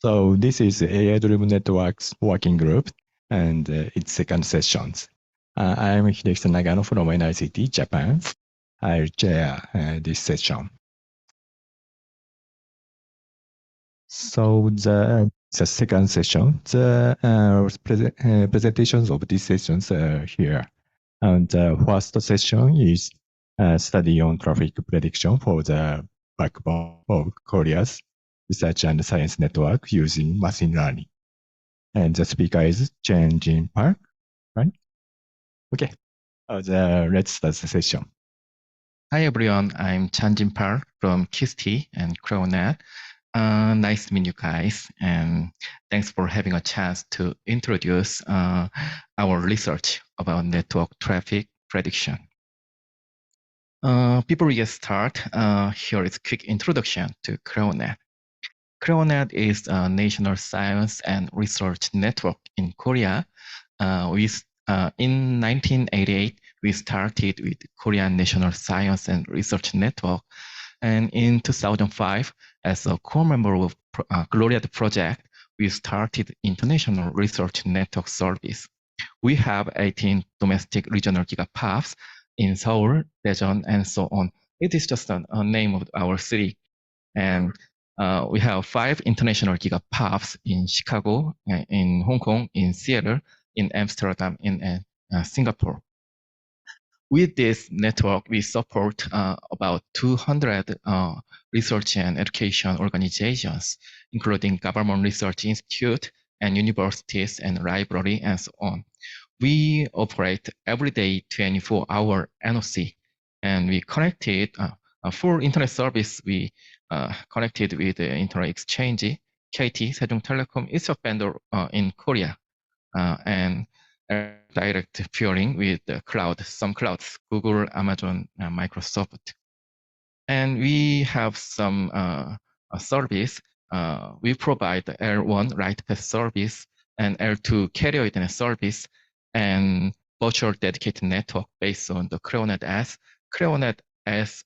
So this is AI-driven networks working group, and its second sessions. I am Hideki Nagano from NICT Japan. I'll chair this session. So the second session, the presentations of these sessions are here. And the first session is a study on traffic prediction for the backbone of Korea's research and science network using machine learning. And the speaker is Chen Jin Park, right? Okay, let's start the session. Hi everyone, I'm Chan Jin Park from KIST and CrowNet. Nice to meet you guys, and thanks for having a chance to introduce our research about network traffic prediction. Before we get started, here is a quick introduction to CrowNet. CrowNet is a national science and research network in Korea. In 1988, we started with Korean National Science and Research Network. And in 2005, as a core member of Gloriad project, we started International Research Network Service. We have 18 domestic regional gigapubs in Seoul, Daejeon, and so on. It is just a name of our city. And we have 5 international gigapubs in Chicago, in Hong Kong, in Seattle, in Amsterdam, in Singapore. With this network, we support about 200 research and education organizations, including government research institute and universities and library and so on. We operate every day 24-hour NOC, and we connected for internet service. We connected with the internet exchange. KT Sejong Telecom is a vendor in Korea, and direct peering with the cloud, some clouds, Google, Amazon, Microsoft. And we have some service. We provide L1 write path service and L2 carrier Ethernet service and virtual dedicated network based on the CrowNet S. CrowNet S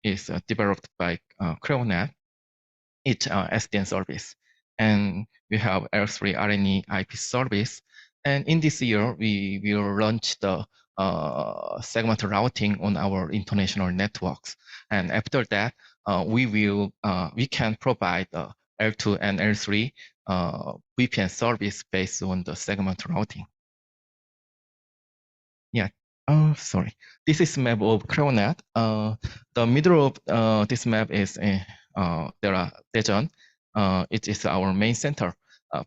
is developed by CrowNet. It's SDN service. And we have L3 RNE IP service. And in this year, we will launch the segment routing on our international networks. And after that, we can provide L2 and L3 VPN service based on the segment routing. Yeah. Sorry. This is map of CrowNet. The middle of this map is there are Daejeon. It is our main center.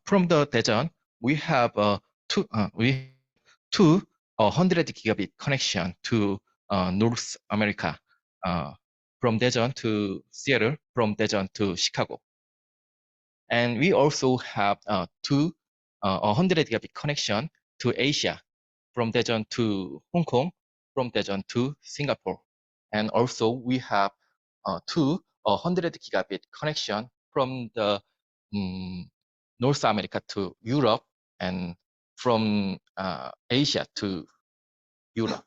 From the Daejeon, we have two 100 gigabit connection to North America, from Daejeon to Seattle, from Daejeon to Chicago. And we also have 100 gigabit connection to Asia, from Daejeon to Hong Kong, from Daejeon to Singapore. And also we have 100 gigabit connection from the North America to Europe, and from Asia to Europe.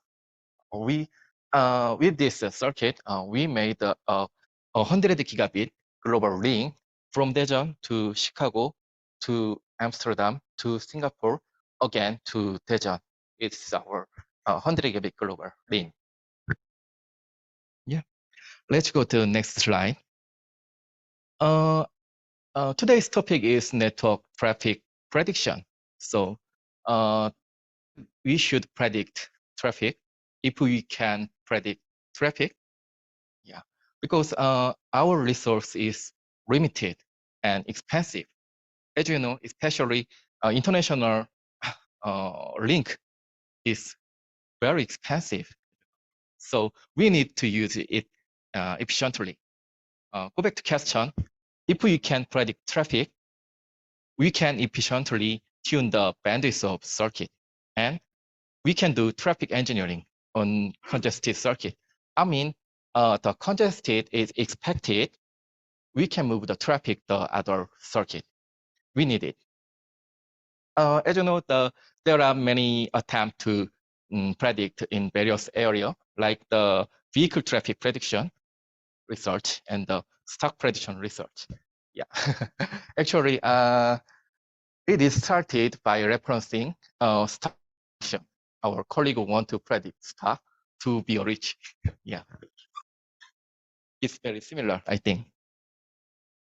We with this circuit, we made a 100 gigabit global link from Daejeon to Chicago to Amsterdam to Singapore, again to Daejeon. It's our 100 gigabit global link. Yeah, let's go to the next slide. Today's topic is network traffic prediction. So we should predict traffic if we can predict traffic. Yeah, because our resource is limited and expensive. As you know, especially international link is very expensive. So we need to use it efficiently. Go back to question. If we can predict traffic, we can efficiently tune the bandwidth of circuit, and we can do traffic engineering on congested circuit. I mean, the congested is expected. We can move the traffic to other circuit. We need it. As you know, there are many attempts to predict in various areas, like the vehicle traffic prediction research and the stock prediction research. Yeah, actually, it is started by referencing stock. Our colleague want to predict stock to be rich. Yeah, it's very similar, I think.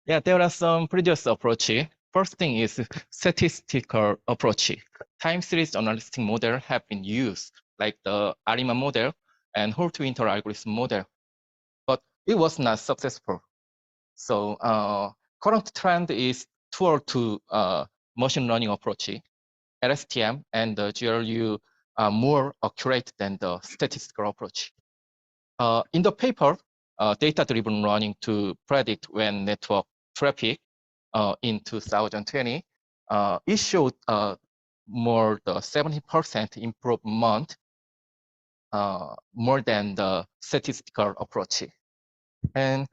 Yeah, there are some previous approaches. First thing is statistical approach. Time series analytic model have been used, like the ARIMA model and Holt-Winter algorithm model, but it was not successful. So current trend is toward to machine learning approach. LSTM and the GLU are more accurate than the statistical approach. In the paper, data-driven learning to predict when network traffic in 2020, it showed more the 70% improvement more than the statistical approach. And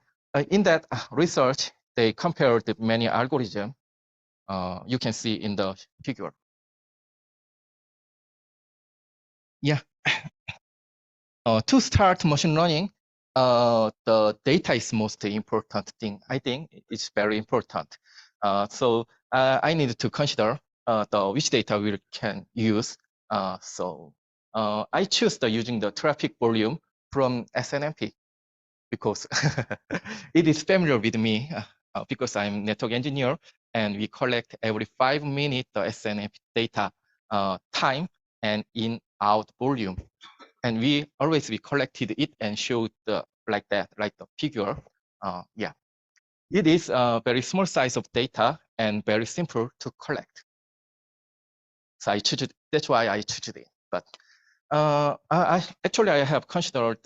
in that research, they compared many algorithms. You can see in the figure. Yeah. To start machine learning, the data is most important thing. I think it's very important. So I need to consider the which data we can use. I choose using the traffic volume from SNMP because it is familiar with me because I'm network engineer and we collect every 5 minutes the SNMP data time and in out volume. And we collected it and showed like that, like the figure. Yeah, it is a very small size of data and very simple to collect. So that's why I choose it. But I have considered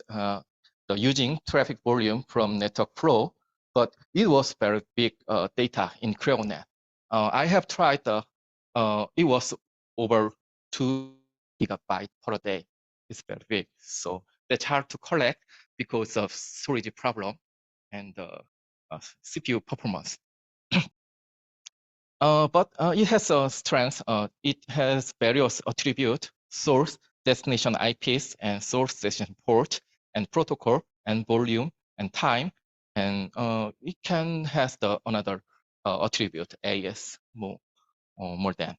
using traffic volume from network flow, but it was very big data in ClearNet. I have tried it was over 2 gigabytes per day. It's very big. So that's hard to collect because of storage problem and CPU performance. But it has a strength. It has various attributes: source, destination IPs, and source session port, and protocol, and volume, and time. And it can has the another attribute, AS, more than.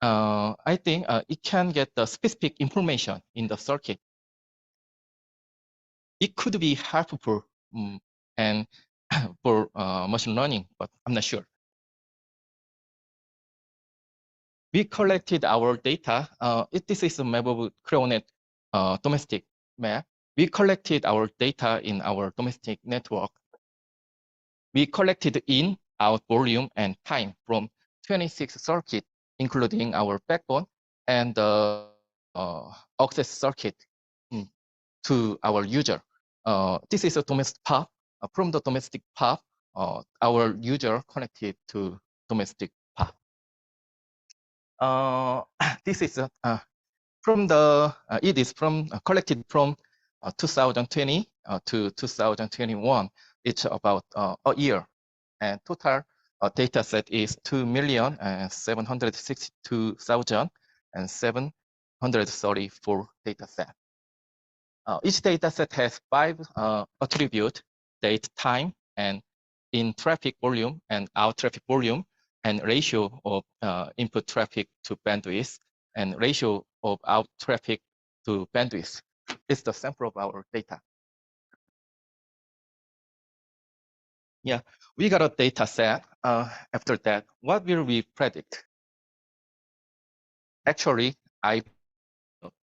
I think it can get the specific information in the circuit. It could be helpful and for machine learning, but I'm not sure. We collected our data. This is a map of ClearNet domestic map. We collected our data in our domestic network. We collected in, out volume, and time from 26 circuits, including our backbone and the access circuit to our user. This is a domestic path. From the domestic path, our user connected to domestic path. This is from the it is from collected from 2020 to 2021. It's about a year, and total data set is 2,762,734 data set. Each data set has 5 attributes: date, time, and in traffic volume and out traffic volume, and ratio of input traffic to bandwidth, and ratio of out traffic to bandwidth. It's the sample of our data. Yeah, we got a data set. After that, what will we predict? Actually, I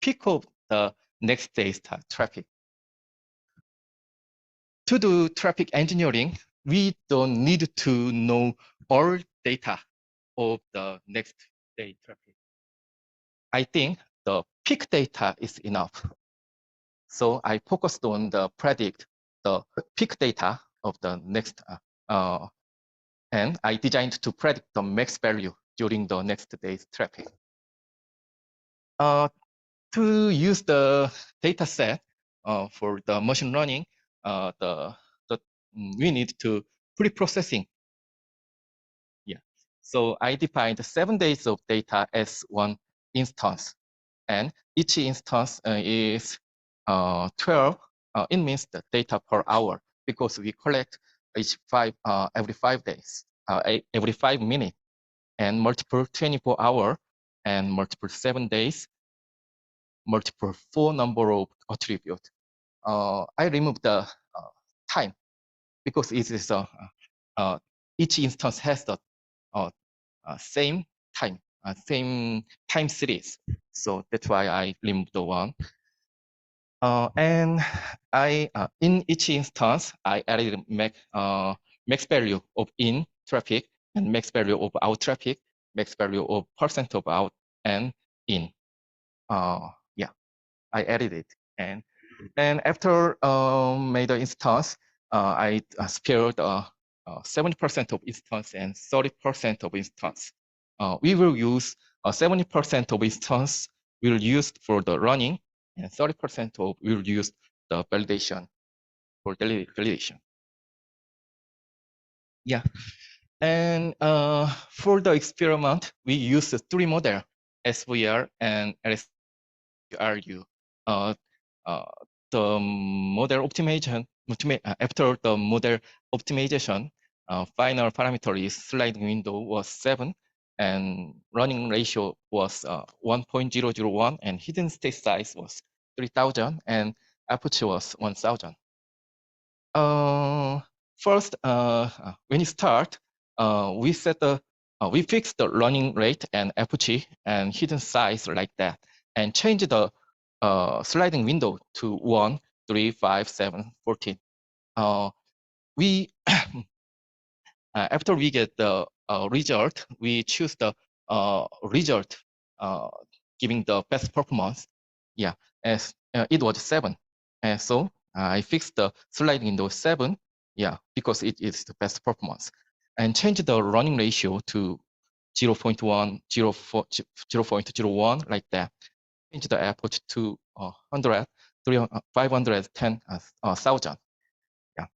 pick up the next day's traffic. To do traffic engineering, we don't need to know all data of the next day traffic. I think the peak data is enough. So I focused on the predict the peak data of the next, and I designed to predict the max value during the next day's traffic. To use the data set for the machine learning, we need to pre-processing. Yeah. So I defined 7 days of data as one instance, and each instance is 12. It means the data per hour because we collect every 5 days. every 5 minutes, and multiple 24-hour, and multiple 7 days, multiple 4 number of attribute. I removed the time because it is each instance has the same time series. So that's why I removed the one. And I in each instance I added max value of in traffic and max value of out traffic, max value of percent of out and in. Yeah, I added it, and after made the instance, I spared 70% of instance and 30% of instance. We will use 70% of instance will use for the running, and 30% of will use the validation for the validation. Yeah, and for the experiment, we use the 3 model, SVR and LSRU. The model optimization, after the model optimization, final parameter is sliding window was 7, and running ratio was 1.001, and hidden state size was 3000, and aperture was 1000. First, when you start, we fix the running rate and aperture and hidden size like that, and change the sliding window to 1, 3, 5, 7, 14. We after we get the result, we choose the result giving the best performance. Yeah, as it was 7, and so I fixed the sliding window 7. Yeah, because it is the best performance, and change the running ratio to 0.1, 0.01 like that. Change the aperture to 100, 510,000. Yeah,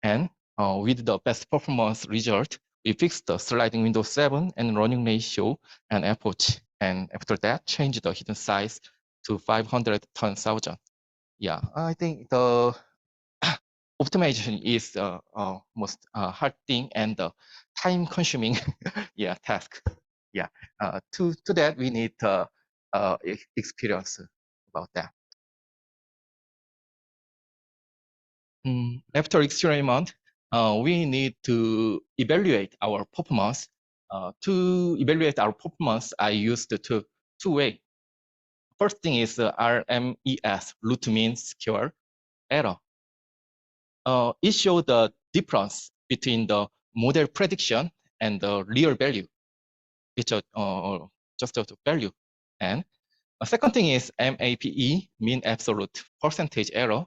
and with the best performance result, we fixed the sliding window 7 and running ratio and aperture. And after that, change the hidden size to 510,000. Yeah, I think the optimization is the most hard thing and the time-consuming yeah task. Yeah, to that we need experience about that. After experiment, we need to evaluate our performance. To evaluate our performance, I used two way. First thing is RMES, root mean square error. It shows the difference between the model prediction and the real value. It's just a value. And a second thing is MAPE, mean absolute percentage error.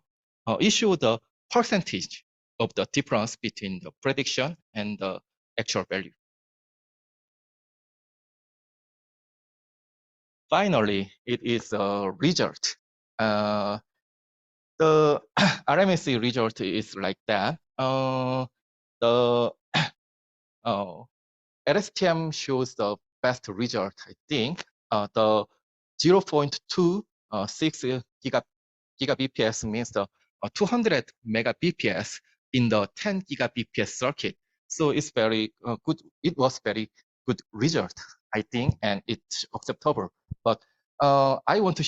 It shows the percentage of the difference between the prediction and the actual value. Finally, it is a result. The RMSE result is like that. The LSTM shows the best result, I think. The 0.26 gigabps means the 200 megabps in the 10 gigabps circuit. So it's very good. It was very good result, I think, and it's acceptable. But I want to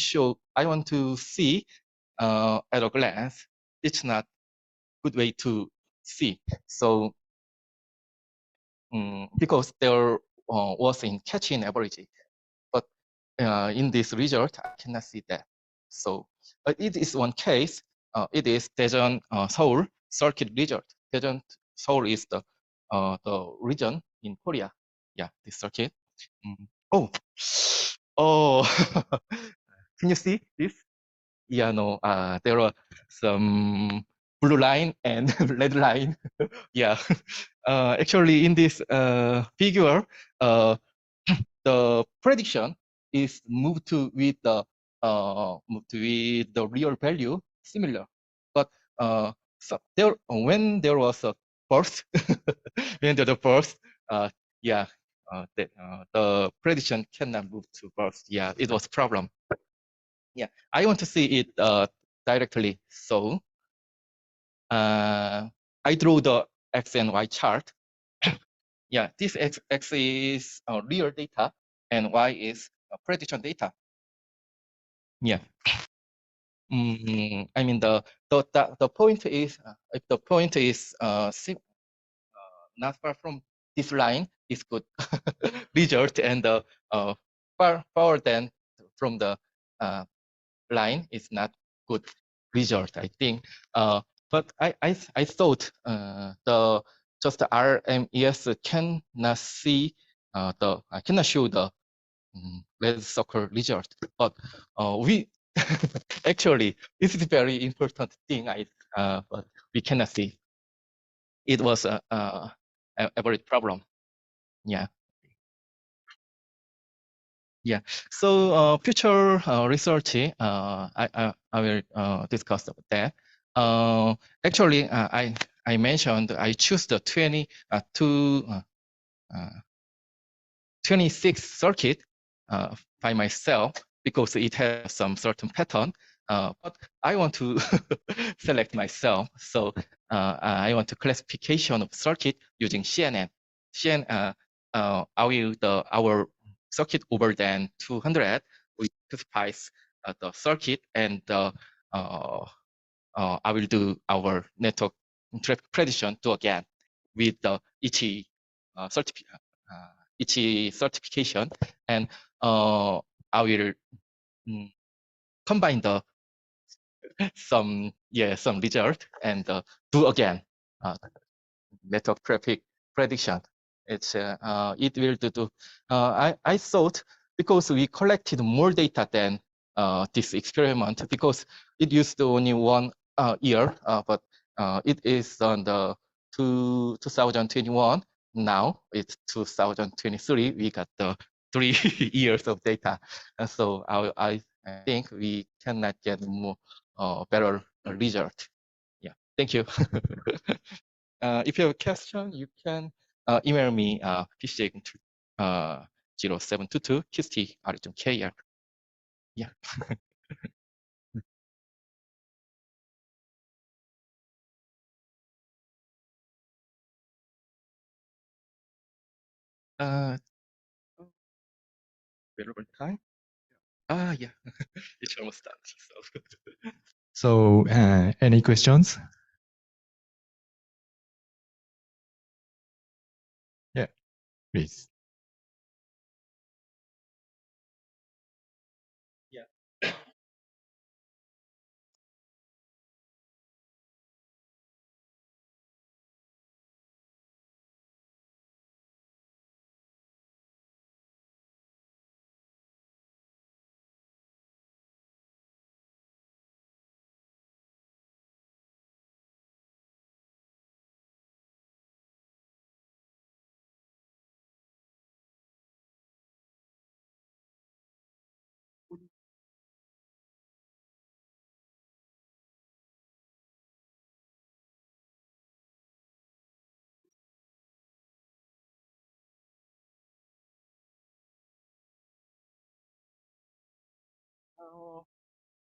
see at a glance. It's not good way to see. So because there was in catch-in average, but in this result, I cannot see that. So it is one case. It is Daejeon Seoul circuit result. Daejeon Seoul is the region in Korea. Yeah, this circuit. Oh, oh, can you see this? Yeah, no. There are some blue line and red line. Yeah. Actually, in this figure, the prediction is moved to with the real value similar, but so there when there was a burst, when there was a burst, yeah, the prediction cannot move to burst. Yeah, it was problem. Yeah, I want to see it directly. So I drew the X and Y chart. yeah, this X is real data and Y is prediction data. Yeah. I mean the point is if the point is not far from this line is good result, and far than from the line is not good result, I think. But I thought the just the RMES cannot see I cannot show the red circle result, but we actually this is very important thing. But we cannot see. It was a average problem. Yeah. Yeah. So future research, I will discuss about that. Actually, I mentioned I choose the 26 circuit by myself because it has some certain pattern. But I want to select myself. So I want to classification of circuit using CNN. Our circuit over than 200, we classify the circuit, and I will do our network traffic prediction to again with the each certification, and I will combine the some result and do again network traffic prediction. It will do. I thought because we collected more data than this experiment, because it used only 1 year, but it is on the 2021. Now it's 2023. We got the 3 years of data, and so I think we cannot get more better result. Yeah, thank you. If you have a question, you can email me pceg 0722 kr. Yeah. uh, Available time? Yeah, it's almost done. So. So, any questions? Yeah, please. Yeah.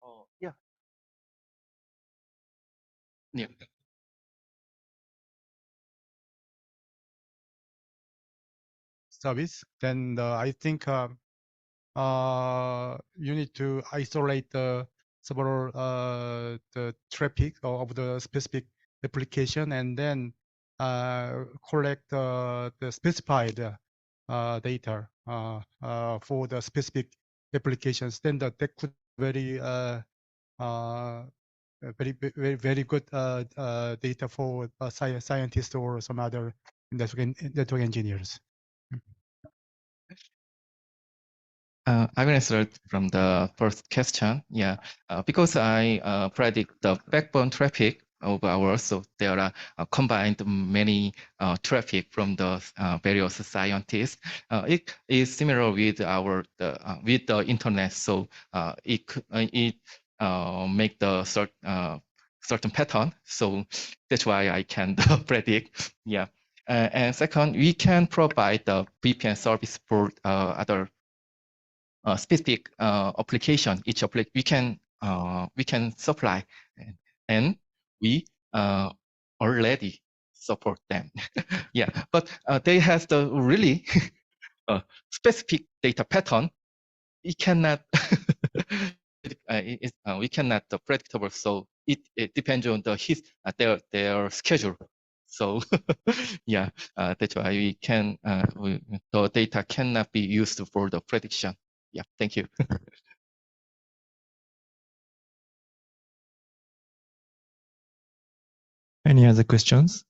Oh, yeah. Yeah. Service, then I think you need to isolate the several the traffic of the specific application, and then collect the specified data for the specific applications. Then that could very very good data for scientists or some other network engineers. I will answer from the first question. Yeah, because I predict the backbone traffic of ours, so there are combined many traffic from the various scientists. It is similar with with the internet, so it make the certain pattern. So that's why I can predict. Yeah. And second, we can provide the VPN service for other specific application. Each we can supply, and we already support them. Yeah, but they have the really specific data pattern. We cannot we cannot predictable. So it depends on their schedule. So yeah, that's why we can the data cannot be used for the prediction. Yeah, thank you. Any other questions?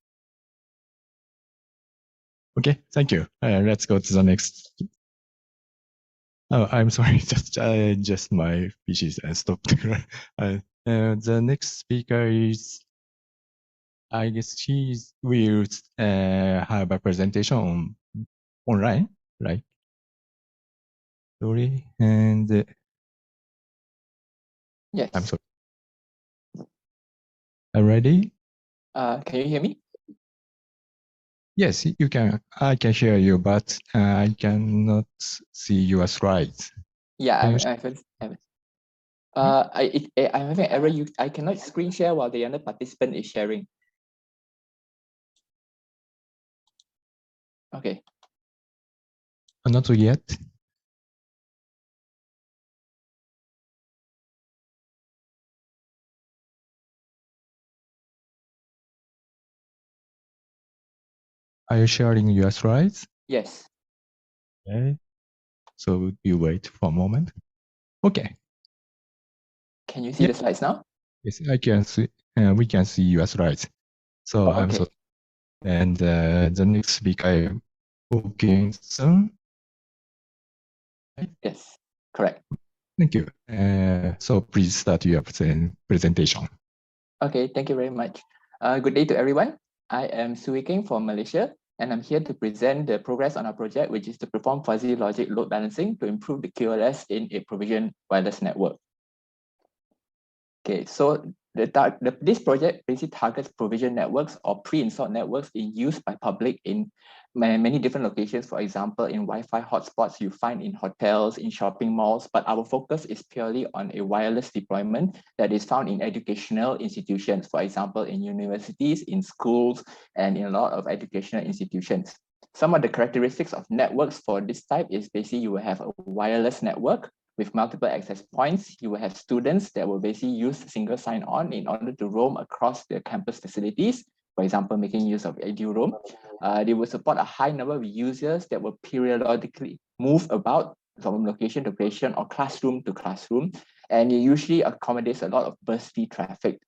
Okay, thank you. Let's go to the next. Oh, I'm sorry. Just my PC stopped. The next speaker is, I guess he will have a presentation online, right? Sorry, and Yes. I'm sorry. Ready? Can you hear me? Yes, you can. I can hear you, but I cannot see your slides. Yeah, Can you I'm having an error. I cannot screen share while the other participant is sharing. Okay. Not yet. Are you sharing your slides? Yes. Okay. So you wait for a moment. Okay. Can you see the slides now? Yes, I can see. We can see your slides. So I'm Okay. so. And the next speaker working soon. Yes. Correct. Thank you. So please start your presentation. Okay. Thank you very much. Good day to everyone. I am Sui King from Malaysia, and I'm here to present the progress on our project, which is to perform fuzzy logic load balancing to improve the QoS in a provisioned wireless network. Okay, so this project basically targets provision networks or pre-installed networks in use by public in many different locations. For example, in Wi-Fi hotspots you find in hotels, in shopping malls, but our focus is purely on a wireless deployment that is found in educational institutions, for example, in universities, in schools, and in a lot of educational institutions. Some of the characteristics of networks for this type is basically you will have a wireless network with multiple access points. You will have students that will basically use single sign-on in order to roam across their campus facilities, for example, making use of EduRoam. They will support a high number of users that will periodically move about from location to location or classroom to classroom, and it usually accommodates a lot of bursty traffic.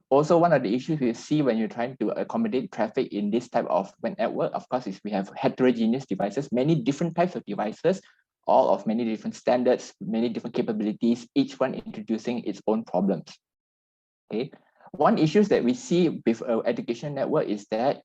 Also, one of the issues we see when you're trying to accommodate traffic in this type of network, of course, is we have heterogeneous devices, many different types of devices, all of many different standards, many different capabilities, each one introducing its own problems. Okay, one issue that we see with our education network is that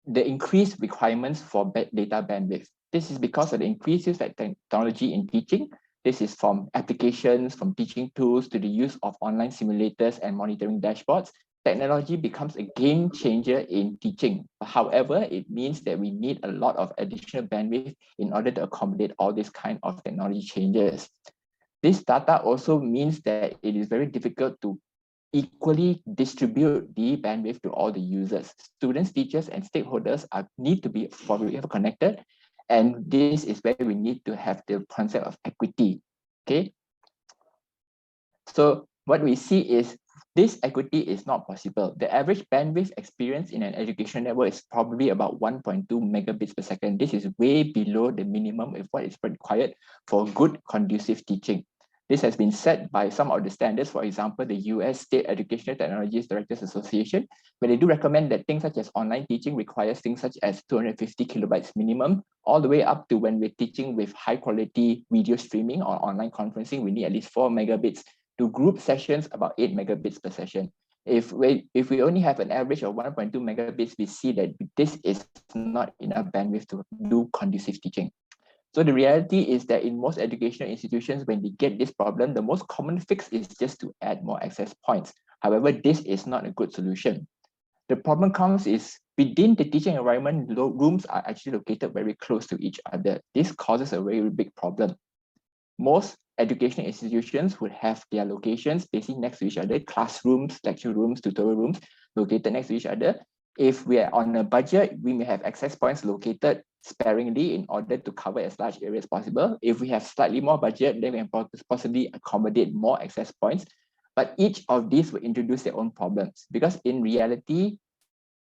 the increased requirements for data bandwidth. This is because of the increased use of technology in teaching. This is from applications, from teaching tools to the use of online simulators and monitoring dashboards. Technology becomes a game changer in teaching. However, it means that we need a lot of additional bandwidth in order to accommodate all these kind of technology changes. This data also means that it is very difficult to equally distribute the bandwidth to all the users. Students, teachers, and stakeholders need to be connected. And this is where we need to have the concept of equity. Okay. So what we see is this equity is not possible. The average bandwidth experience in an education network is probably about 1.2 megabits per second. This is way below the minimum of what is required for good conducive teaching. This has been set by some of the standards, for example, the US State Educational Technologies Directors Association, where they do recommend that things such as online teaching requires things such as 250 kilobytes minimum, all the way up to when we're teaching with high quality video streaming or online conferencing, we need at least 4 megabits. To group sessions, about 8 megabits per session. If we only have an average of 1.2 megabits, we see that this is not enough bandwidth to do conducive teaching. So the reality is that in most educational institutions, when they get this problem, the most common fix is just to add more access points. However, this is not a good solution. The problem comes is within the teaching environment, rooms are actually located very close to each other. This causes a very big problem. Most educational institutions would have their locations basically next to each other, classrooms, lecture rooms, tutorial rooms located next to each other. If we are on a budget, we may have access points located sparingly in order to cover as large areas as possible. If we have slightly more budget, then we can possibly accommodate more access points. But each of these will introduce their own problems, because in reality,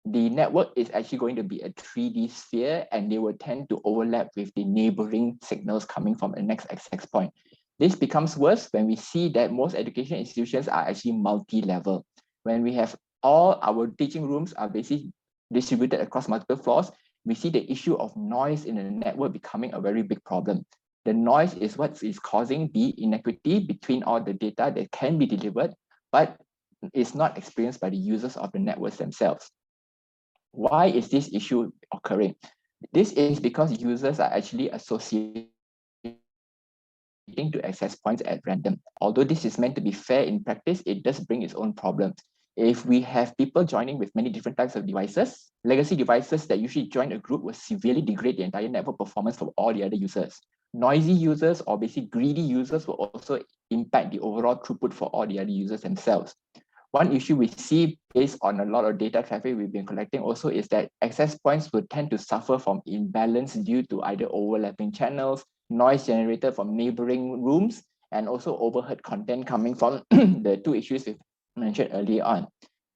the network is actually going to be a 3D sphere, and they will tend to overlap with the neighboring signals coming from the next access point. This becomes worse when we see that most education institutions are actually multi-level. When we have all our teaching rooms are basically distributed across multiple floors, we see the issue of noise in the network becoming a very big problem. The noise is what is causing the inequity between all the data that can be delivered, but is not experienced by the users of the networks themselves. Why is this issue occurring? This is because users are actually associating to access points at random. Although this is meant to be fair in practice, it does bring its own problems. If we have people joining with many different types of devices, legacy devices that usually join a group will severely degrade the entire network performance for all the other users. Noisy users or basically greedy users will also impact the overall throughput for all the other users themselves. One issue we see based on a lot of data traffic we've been collecting also is that access points will tend to suffer from imbalance due to either overlapping channels, noise generated from neighboring rooms, and also overheard content coming from the two issues we mentioned earlier on.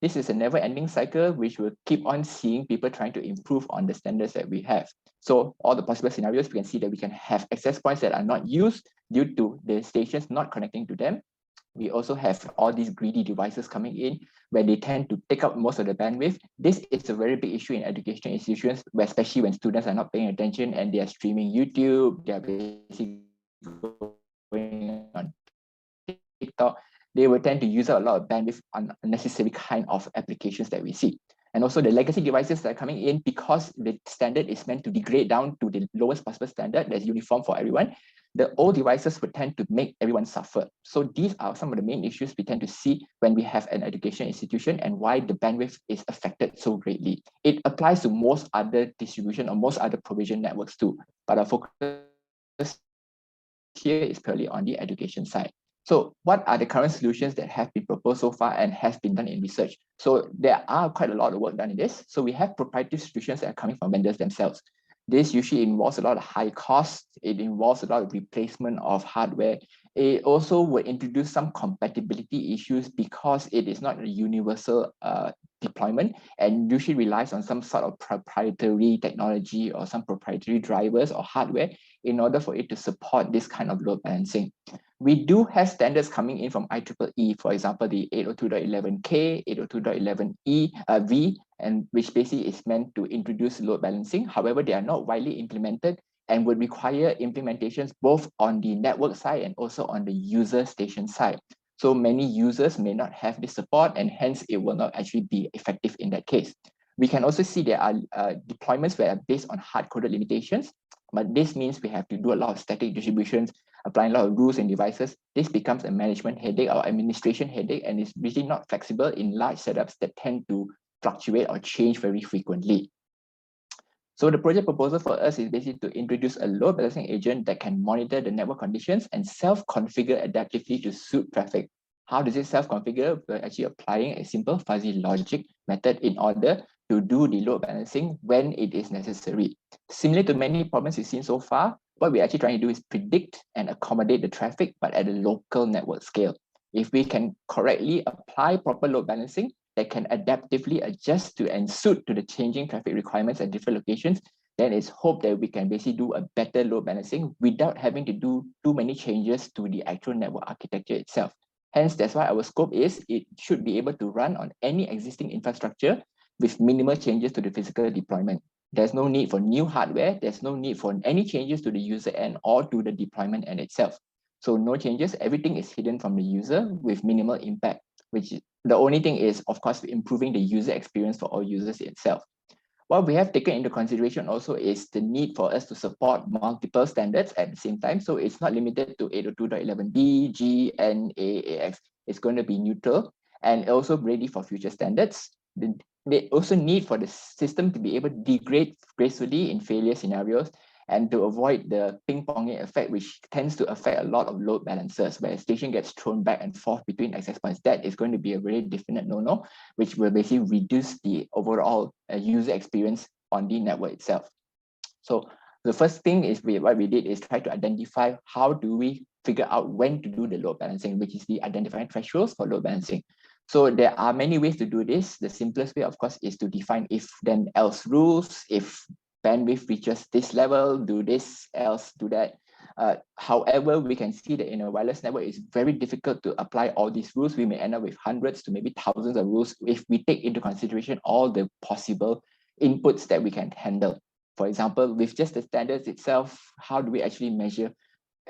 This is a never-ending cycle which will keep on seeing people trying to improve on the standards that we have. So all the possible scenarios, we can see that we can have access points that are not used due to the stations not connecting to them. We also have all these greedy devices coming in where they tend to take up most of the bandwidth. This is a very big issue in education institutions, especially when students are not paying attention and they are streaming YouTube, they are basically going on TikTok. They will tend to use up a lot of bandwidth on unnecessary kind of applications that we see. And also the legacy devices that are coming in, because the standard is meant to degrade down to the lowest possible standard that's uniform for everyone, the old devices would tend to make everyone suffer. So these are some of the main issues we tend to see when we have an education institution and why the bandwidth is affected so greatly. It applies to most other distribution or most other provision networks too, but our focus here is purely on the education side. So what are the current solutions that have been proposed so far and has been done in research? So there are quite a lot of work done in this. So we have proprietary solutions that are coming from vendors themselves. This usually involves a lot of high costs. It involves a lot of replacement of hardware. It also will introduce some compatibility issues because it is not a universal deployment and usually relies on some sort of proprietary technology or some proprietary drivers or hardware in order for it to support this kind of load balancing. We do have standards coming in from IEEE, for example, the 802.11k, 802.11e, V, and which basically is meant to introduce load balancing. However, they are not widely implemented and would require implementations both on the network side and also on the user station side. So many users may not have this support and hence it will not actually be effective in that case. We can also see there are deployments that are based on hard-coded limitations, but this means we have to do a lot of static distributions, applying a lot of rules and devices. This becomes a management headache or administration headache and is really not flexible in large setups that tend to fluctuate or change very frequently. So the project proposal for us is basically to introduce a load balancing agent that can monitor the network conditions and self-configure adaptively to suit traffic. How does it self-configure? We're actually applying a simple fuzzy logic method in order to do the load balancing when it is necessary. Similar to many problems we've seen so far, what we're actually trying to do is predict and accommodate the traffic, but at a local network scale. If we can correctly apply proper load balancing, that can adaptively adjust to and suit to the changing traffic requirements at different locations, then it's hoped that we can basically do a better load balancing without having to do too many changes to the actual network architecture itself. Hence, that's why our scope is it should be able to run on any existing infrastructure with minimal changes to the physical deployment. There's no need for new hardware. There's no need for any changes to the user end or to the deployment end itself. So no changes, everything is hidden from the user with minimal impact, which the only thing is, of course, improving the user experience for all users itself. What we have taken into consideration also is the need for us to support multiple standards at the same time. So it's not limited to 802.11b, G, N, A, AX. It's going to be neutral and also ready for future standards. They also need for the system to be able to degrade gracefully in failure scenarios and to avoid the ping-ponging effect, which tends to affect a lot of load balancers, where a station gets thrown back and forth between access points. That is going to be a very definite no-no, which will basically reduce the overall user experience on the network itself. So the first thing is what we did is try to identify how do we figure out when to do the load balancing, which is the identifying thresholds for load balancing. So there are many ways to do this. The simplest way, of course, is to define if then else rules. If bandwidth reaches this level, do this, else do that. However, we can see that in a wireless network, it's very difficult to apply all these rules. We may end up with hundreds to maybe thousands of rules if we take into consideration all the possible inputs that we can handle. For example, with just the standards itself, how do we actually measure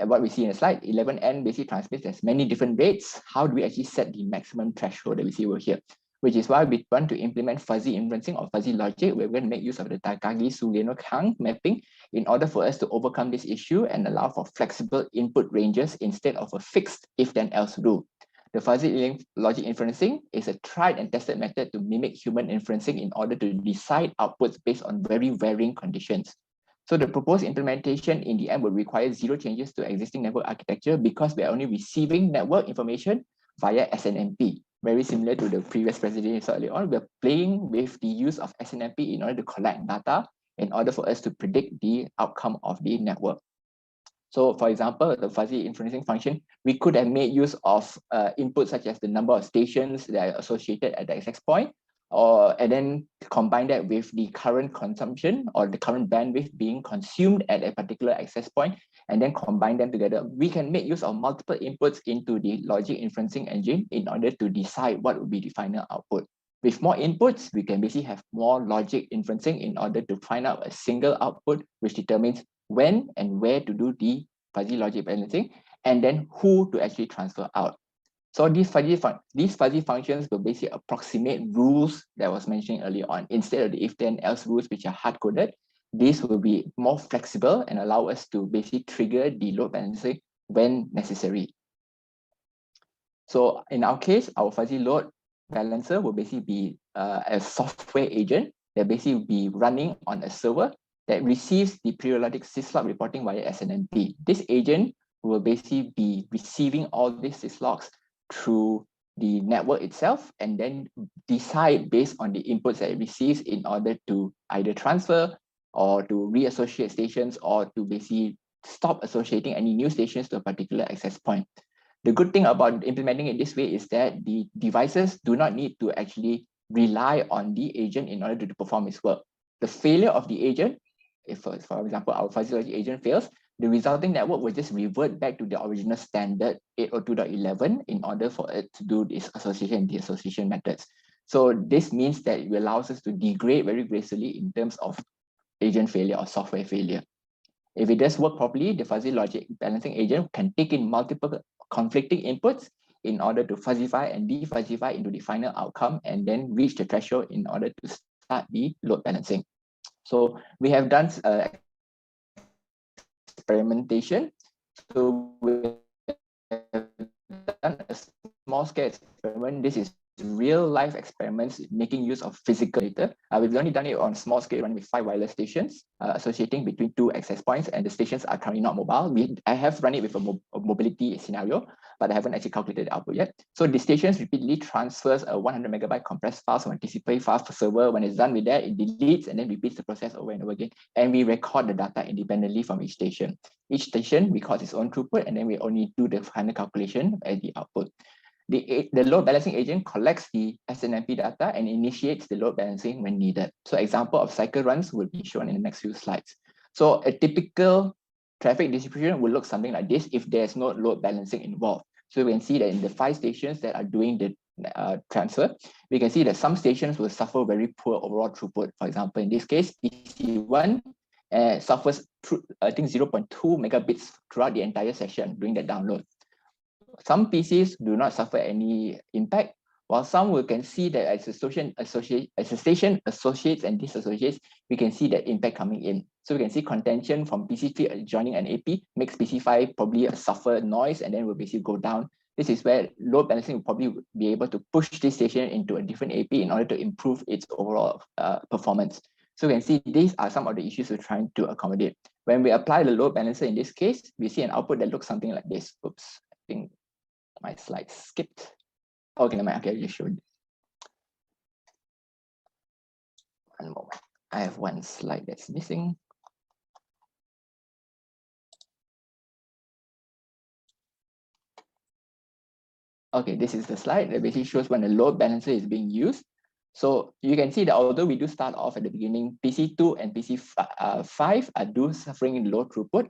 what we see in the slide? 11N basically transmits as many different rates. How do we actually set the maximum threshold that we see over here? Which is why we want to implement fuzzy inferencing or fuzzy logic. We're going to make use of the Takagi-Sugeno-Kang mapping in order for us to overcome this issue and allow for flexible input ranges instead of a fixed if-then-else rule. The fuzzy logic inferencing is a tried and tested method to mimic human inferencing in order to decide outputs based on very varying conditions. So the proposed implementation in the end will require zero changes to existing network architecture because we are only receiving network information via SNMP. Very similar to the previous presentation earlier on, we're playing with the use of SNMP in order to collect data in order for us to predict the outcome of the network. So for example, the fuzzy inferencing function, we could have made use of inputs such as the number of stations that are associated at the access point, and then combine that with the current consumption or the current bandwidth being consumed at a particular access point, and then combine them together. We can make use of multiple inputs into the logic inferencing engine in order to decide what would be the final output. With more inputs, we can basically have more logic inferencing in order to find out a single output, which determines when and where to do the fuzzy logic balancing, and then who to actually transfer out. So these fuzzy functions will basically approximate rules that I was mentioning earlier on. Instead of the if-then-else rules, which are hard-coded, these will be more flexible and allow us to basically trigger the load balancing when necessary. So in our case, our fuzzy load balancer will basically be a software agent that basically will be running on a server that receives the periodic syslog reporting via SNMP. This agent will basically be receiving all these syslogs through the network itself and then decide based on the inputs that it receives in order to either transfer or to reassociate stations or to basically stop associating any new stations to a particular access point. The good thing about implementing it this way is that the devices do not need to actually rely on the agent in order to perform its work. The failure of the agent, if for example, our fuzzy logic agent fails, the resulting network will just revert back to the original standard 802.11 in order for it to do this association and deassociation methods. So this means that it allows us to degrade very gracefully in terms of agent failure or software failure. If it does work properly, the fuzzy logic balancing agent can take in multiple conflicting inputs in order to fuzzify and defuzzify into the final outcome and then reach the threshold in order to start the load balancing. So we have done experimentation. So we have done a small scale experiment. This is real life experiments making use of physical data. We've only done it on small scale, running with 5 wireless stations associating between 2 access points, and the stations are currently not mobile. I have run it with a mobility scenario, but I haven't actually calculated the output yet. So the stations repeatedly transfers a 100 megabyte compressed file from a TCP file server. When it's done with that, it deletes and then repeats the process over and over again. And we record the data independently from each station. Each station records its own throughput, and then we only do the final calculation at the output. The load balancing agent collects the SNMP data and initiates the load balancing when needed. So example of cycle runs will be shown in the next few slides. So a typical traffic distribution will look something like this if there's no load balancing involved. So we can see that in the 5 stations that are doing the transfer, we can see that some stations will suffer very poor overall throughput. For example, in this case, PC1 suffers, I think, 0.2 megabits throughout the entire session during the download. Some PCs do not suffer any impact, while some we can see that as a station associates and disassociates, we can see that impact coming in. So we can see contention from PC3 joining an AP makes PC5 probably suffer noise and then will basically go down. This is where load balancing will probably be able to push this station into a different AP in order to improve its overall performance. So we can see these are some of the issues we're trying to accommodate. When we apply the load balancer in this case, we see an output that looks something like this. Oops, I think my slide skipped. Okay, okay, I just showed. One moment. I have one slide that's missing. Okay, this is the slide that basically shows when the load balancer is being used. So you can see that although we do start off at the beginning, PC2 and PC5 are suffering in low throughput,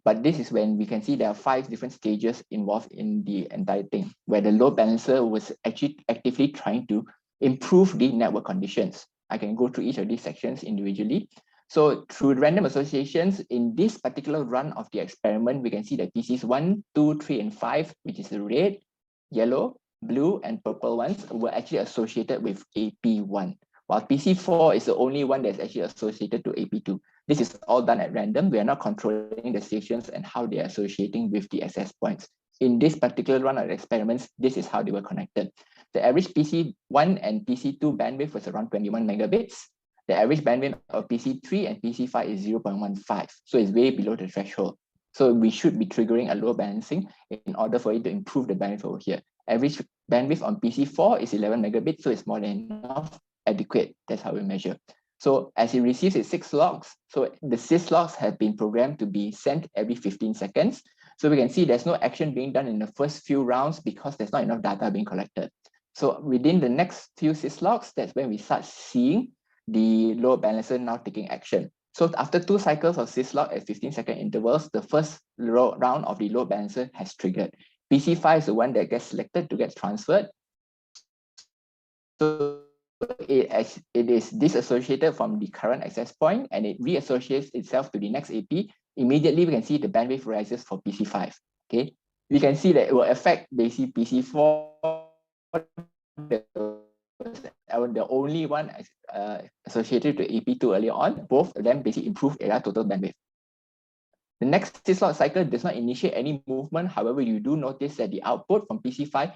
but this is when we can see there are 5 different stages involved in the entire thing, where the load balancer was actually actively trying to improve the network conditions. I can go through each of these sections individually. So through random associations, in this particular run of the experiment, we can see that PCs 1, 2, 3, and 5, which is the red, yellow, blue, and purple ones were actually associated with AP1, while PC4 is the only one that's actually associated to AP2. This is all done at random. We are not controlling the stations and how they are associating with the access points. In this particular run of experiments, this is how they were connected. The average PC1 and PC2 bandwidth was around 21 megabits. The average bandwidth of PC3 and PC5 is 0.15, so it's way below the threshold. So we should be triggering a load balancing in order for it to improve the bandwidth over here. Average bandwidth on PC4 is 11 megabits, so it's more than enough, adequate. That's how we measure. So as it receives its 6 logs, so the sys logs have been programmed to be sent every 15 seconds. So we can see there's no action being done in the first few rounds because there's not enough data being collected. So within the next few sys logs, that's when we start seeing the load balancer now taking action. So after 2 cycles of syslog at 15-second intervals, the first round of the load balancer has triggered. PC5 is the one that gets selected to get transferred. So it is disassociated from the current access point and it reassociates itself to the next AP. Immediately, we can see the bandwidth rises for PC5. Okay, we can see that it will affect basically PC4. The only one associated to AP2 earlier on, both of them basically improve area total bandwidth. The next syslog cycle does not initiate any movement. However, you do notice that the output from PC5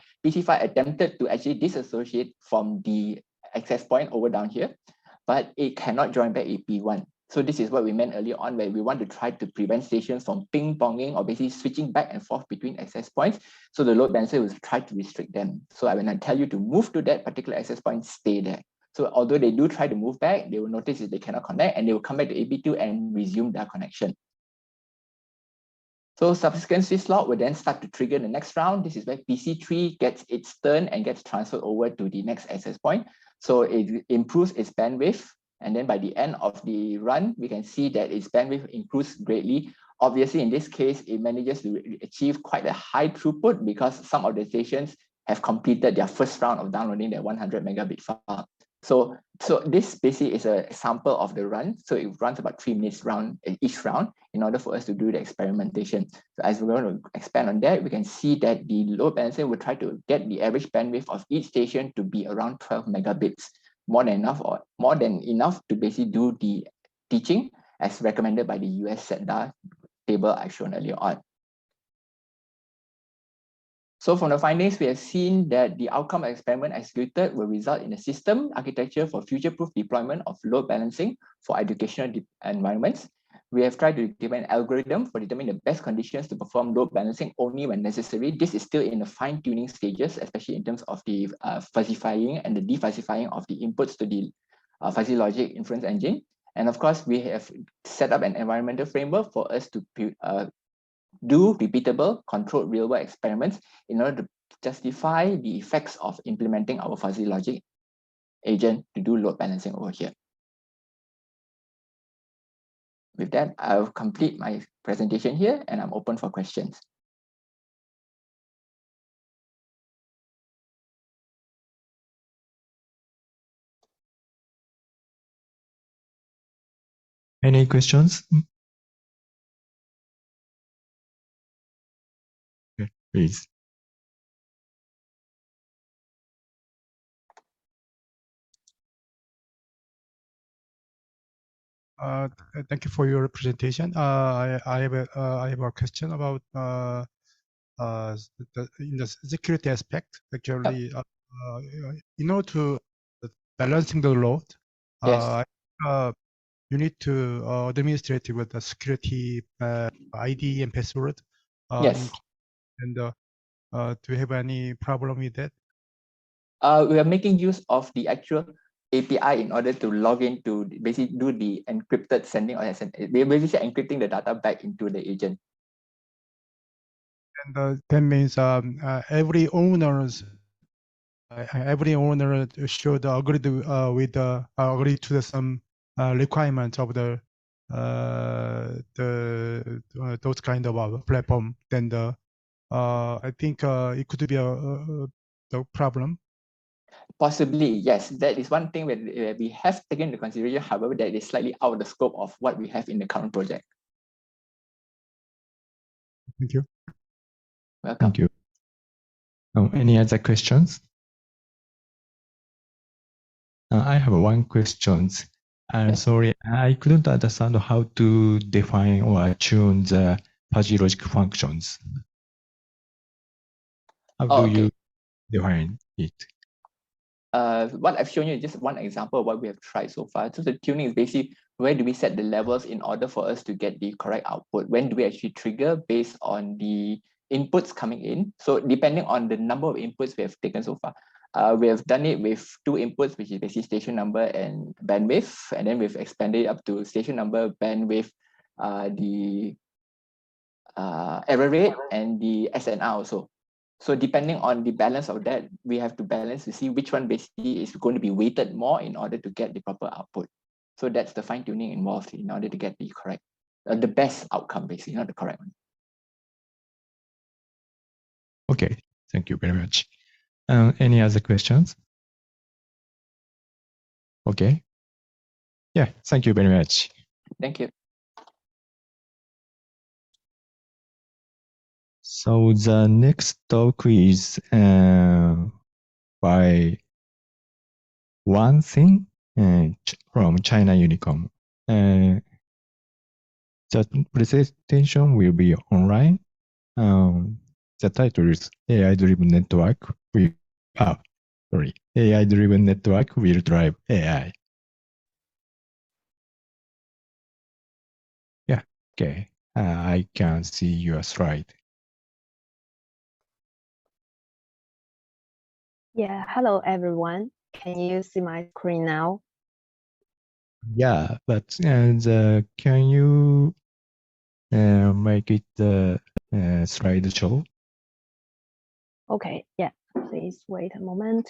attempted to actually disassociate from the access point over down here, but it cannot join back AP1. So this is what we meant earlier on, where we want to try to prevent stations from ping-ponging or basically switching back and forth between access points. So the load balancer will try to restrict them. So when I tell you to move to that particular access point, stay there. So although they do try to move back, they will notice that they cannot connect and they will come back to AP2 and resume their connection. So subsequent syslog will then start to trigger the next round. This is where PC3 gets its turn and gets transferred over to the next access point. So it improves its bandwidth. And then by the end of the run, we can see that its bandwidth improves greatly. Obviously, in this case, it manages to achieve quite a high throughput because some of the stations have completed their first round of downloading their 100 megabit file. So this basically is a sample of the run. So it runs about 3 minutes round each round in order for us to do the experimentation. So as we're going to expand on that, we can see that the load balancer will try to get the average bandwidth of each station to be around 12 megabits, more than enough to basically do the teaching as recommended by the US SETDA table I've shown earlier on. So from the findings, we have seen that the outcome of experiment executed will result in a system architecture for future-proof deployment of load balancing for educational environments. We have tried to develop an algorithm for determining the best conditions to perform load balancing only when necessary. This is still in the fine-tuning stages, especially in terms of the fuzzifying and the defuzzifying of the inputs to the fuzzy logic inference engine. And of course, we have set up an environmental framework for us to do repeatable, controlled real-world experiments in order to justify the effects of implementing our fuzzy logic agent to do load balancing over here. With that, I'll complete my presentation here and I'm open for questions. Any questions? Okay, please. Thank you for your presentation. I have a question about in the security aspect. Actually, in order to balancing the load, Yes. you need to administrate with the security ID and password. Yes. And do you have any problem with that? We are making use of the actual API in order to log in to basically do the encrypted sending, or we're basically encrypting the data back into the agent. And that means every owner should agree to, with agree to some requirements of the those kind of platform. Then I think it could be the problem. Possibly, yes. That is one thing where we have taken into consideration. However, that is slightly out of the scope of what we have in the current project. Thank you. Welcome. Thank you. Any other questions? I have one question. Yes. Sorry, I couldn't understand how to define or tune the fuzzy logic functions. How do you define it? What I've shown you is just one example of what we have tried so far. So the tuning is basically where do we set the levels in order for us to get the correct output? When do we actually trigger based on the inputs coming in? So depending on the number of inputs we have taken so far, we have done it with 2 inputs, which is basically station number and bandwidth, and then we've expanded it up to station number, bandwidth, the error rate, and the SNR also. So depending on the balance of that, we have to balance to see which one basically is going to be weighted more in order to get the proper output. So that's the fine tuning involved in order to get the correct, the best outcome, basically, not the correct one. Okay, thank you very much. Any other questions? Okay. Yeah, thank you very much. Thank you. So the next talk is by One Thing from China Unicom. The presentation will be online. The title is AI-driven network will AI-driven network will drive AI. Yeah, okay. I can see your slide. Yeah, hello everyone. Can you see my screen now? Yeah, but can you make it the slideshow? Okay, yeah, please wait a moment.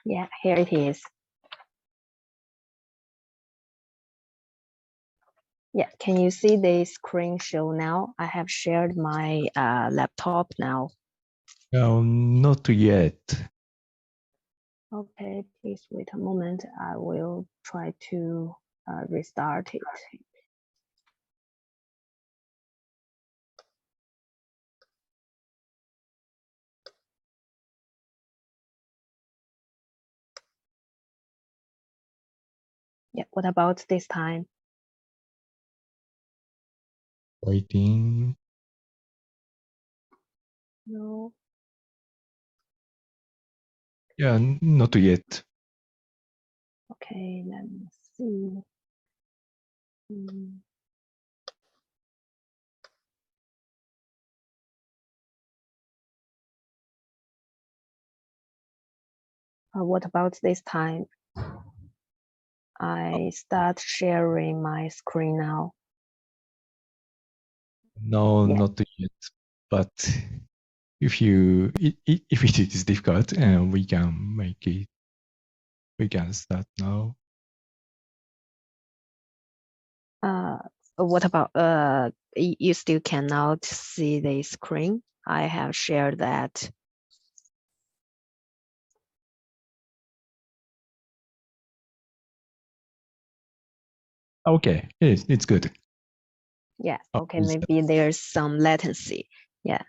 Yeah, here it is. Yeah, can you see the screen show now? I have shared my laptop now. Not yet. Okay, please wait a moment. I will try to restart it. Yeah, what about this time? Waiting. No. Yeah, not yet. Okay, let me see. What about this time? I start sharing my screen now. No, Yeah. not yet. But if it is difficult, we can make it. We can start now. What about you still cannot see the screen? I have shared that. Okay, it's good. Yeah, okay, maybe there's some latency. Yeah.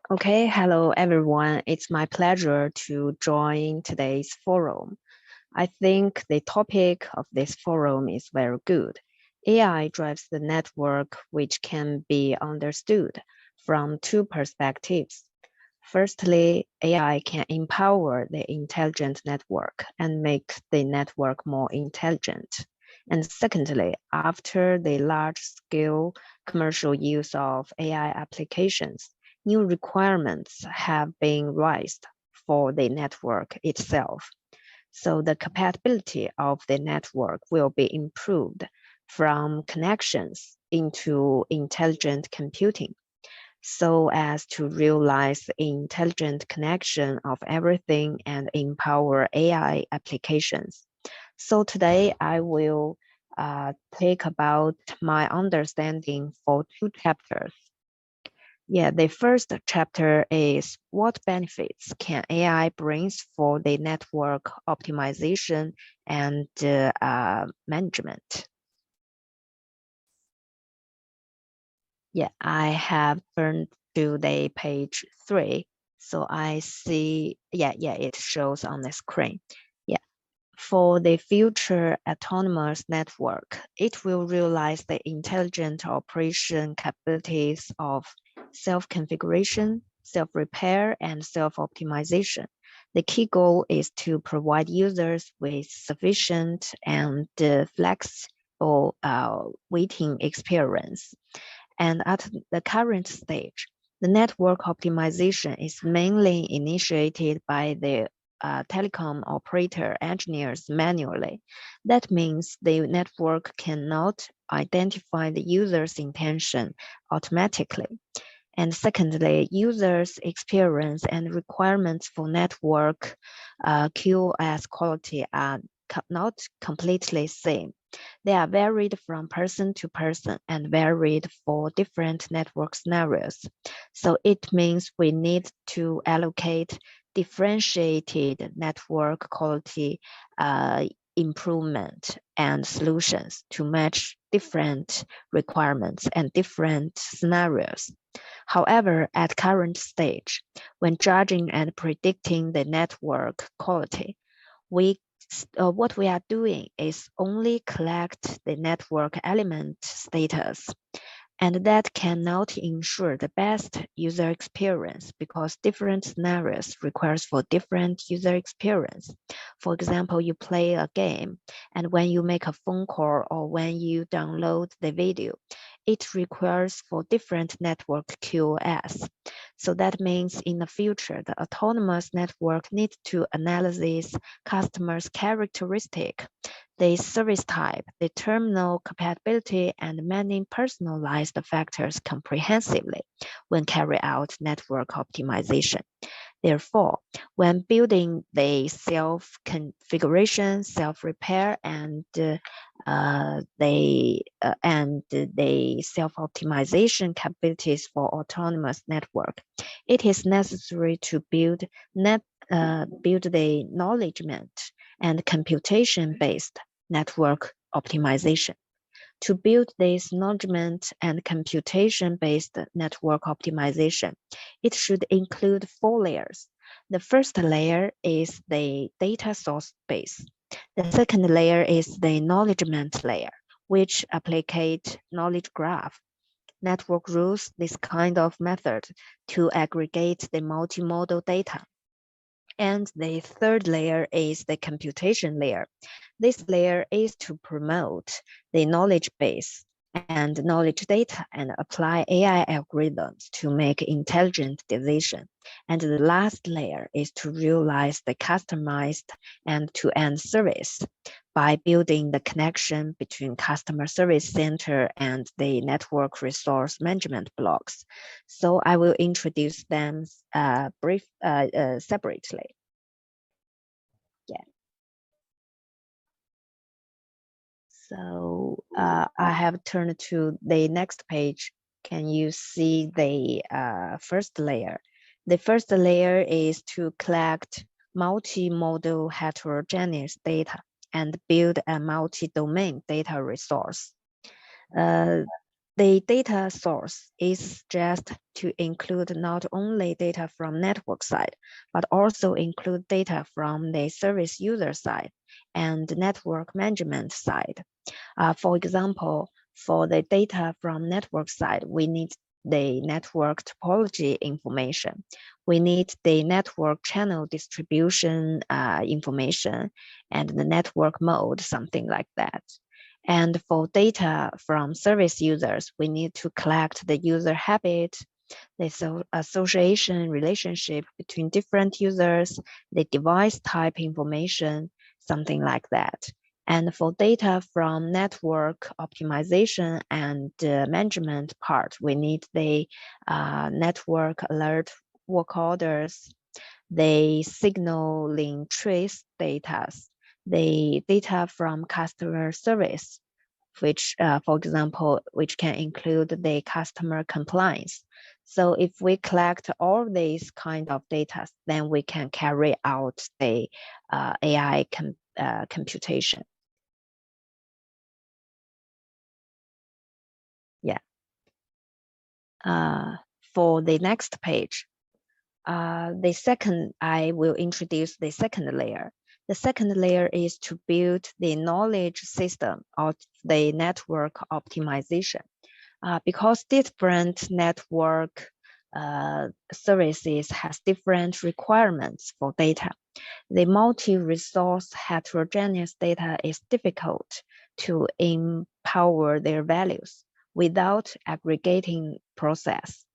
Okay, hello everyone. It's my pleasure to join today's forum. I think the topic of this forum is very good. AI drives the network, which can be understood from two perspectives. Firstly, AI can empower the intelligent network and make the network more intelligent. And secondly, after the large-scale commercial use of AI applications, new requirements have been raised for the network itself. So the compatibility of the network will be improved from connections into intelligent computing, so as to realize the intelligent connection of everything and empower AI applications. So today I will take about my understanding for two chapters. Yeah, the first chapter is what benefits can AI brings for the network optimization and management. Yeah, I have turned to the page 3. So I see, yeah, it shows on the screen. Yeah, for the future autonomous network, it will realize the intelligent operation capabilities of self-configuration, self-repair, and self-optimization. The key goal is to provide users with sufficient and flexible waiting experience. And at the current stage, the network optimization is mainly initiated by the telecom operator engineers manually. That means the network cannot identify the user's intention automatically. And secondly, users' experience and requirements for network QoS quality are not completely same. They are varied from person to person and varied for different network scenarios. So it means we need to allocate differentiated network quality improvement and solutions to match different requirements and different scenarios. However, at current stage, when judging and predicting the network quality, what we are doing is only collect the network element status, and that cannot ensure the best user experience because different scenarios requires for different user experience. For example, you play a game, and when you make a phone call or when you download the video, it requires for different network QoS. So that means in the future, the autonomous network needs to analyze customers' characteristic, the service type, the terminal compatibility, and many personalized factors comprehensively when carry out network optimization. Therefore, when building the self-configuration, self-repair, and the self-optimization capabilities for autonomous network, it is necessary to build the knowledgement and computation-based network optimization. To build this knowledgement and computation-based network optimization, it should include 4 layers. The first layer is the data source base. The second layer is the knowledgement layer, which applicate knowledge graph. Network rules this kind of method to aggregate the multimodal data. And the third layer is the computation layer. This layer is to promote the knowledge base and knowledge data and apply AI algorithms to make intelligent decisions. And the last layer is to realize the customized end-to-end service by building the connection between customer service center and the network resource management blocks. So I will introduce them separately. Yeah. So I have turned to the next page. Can you see the first layer? The first layer is to collect multimodal heterogeneous data and build a multi-domain data resource. The data source is just to include not only data from network side, but also include data from the service user side. and network management side. For example, for the data from network side, we need the network topology information. We need the network channel distribution information and the network mode, something like that. And for data from service users, we need to collect the user habit, the association relationship between different users, the device type information, something like that. And for data from network optimization and management part, we need the network alert work orders, the signaling trace data, the data from customer service, which, for example, which can include the customer compliance. So if we collect all these kind of data, then we can carry out the AI computation. Yeah. For the next page, I will introduce the second layer. The second layer is to build the knowledge system of the network optimization. Because different network services has different requirements for data. The multi-resource heterogeneous data is difficult to empower their values without aggregating process.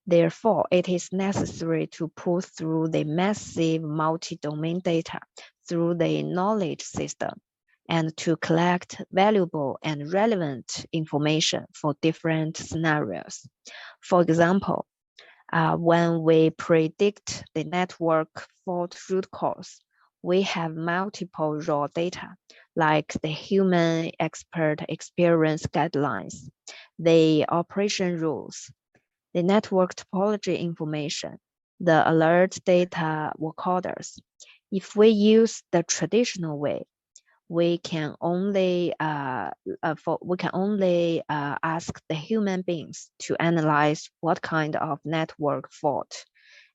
Therefore, it is necessary to pull through the massive multi-domain data through the knowledge system and to collect valuable and relevant information for different scenarios. For example, when we predict the network fault root cause, we have multiple raw data, like the human expert experience guidelines, the operation rules, the network topology information, the alert data workorders. If we use the traditional way, we can only ask the human beings to analyze what kind of network fault,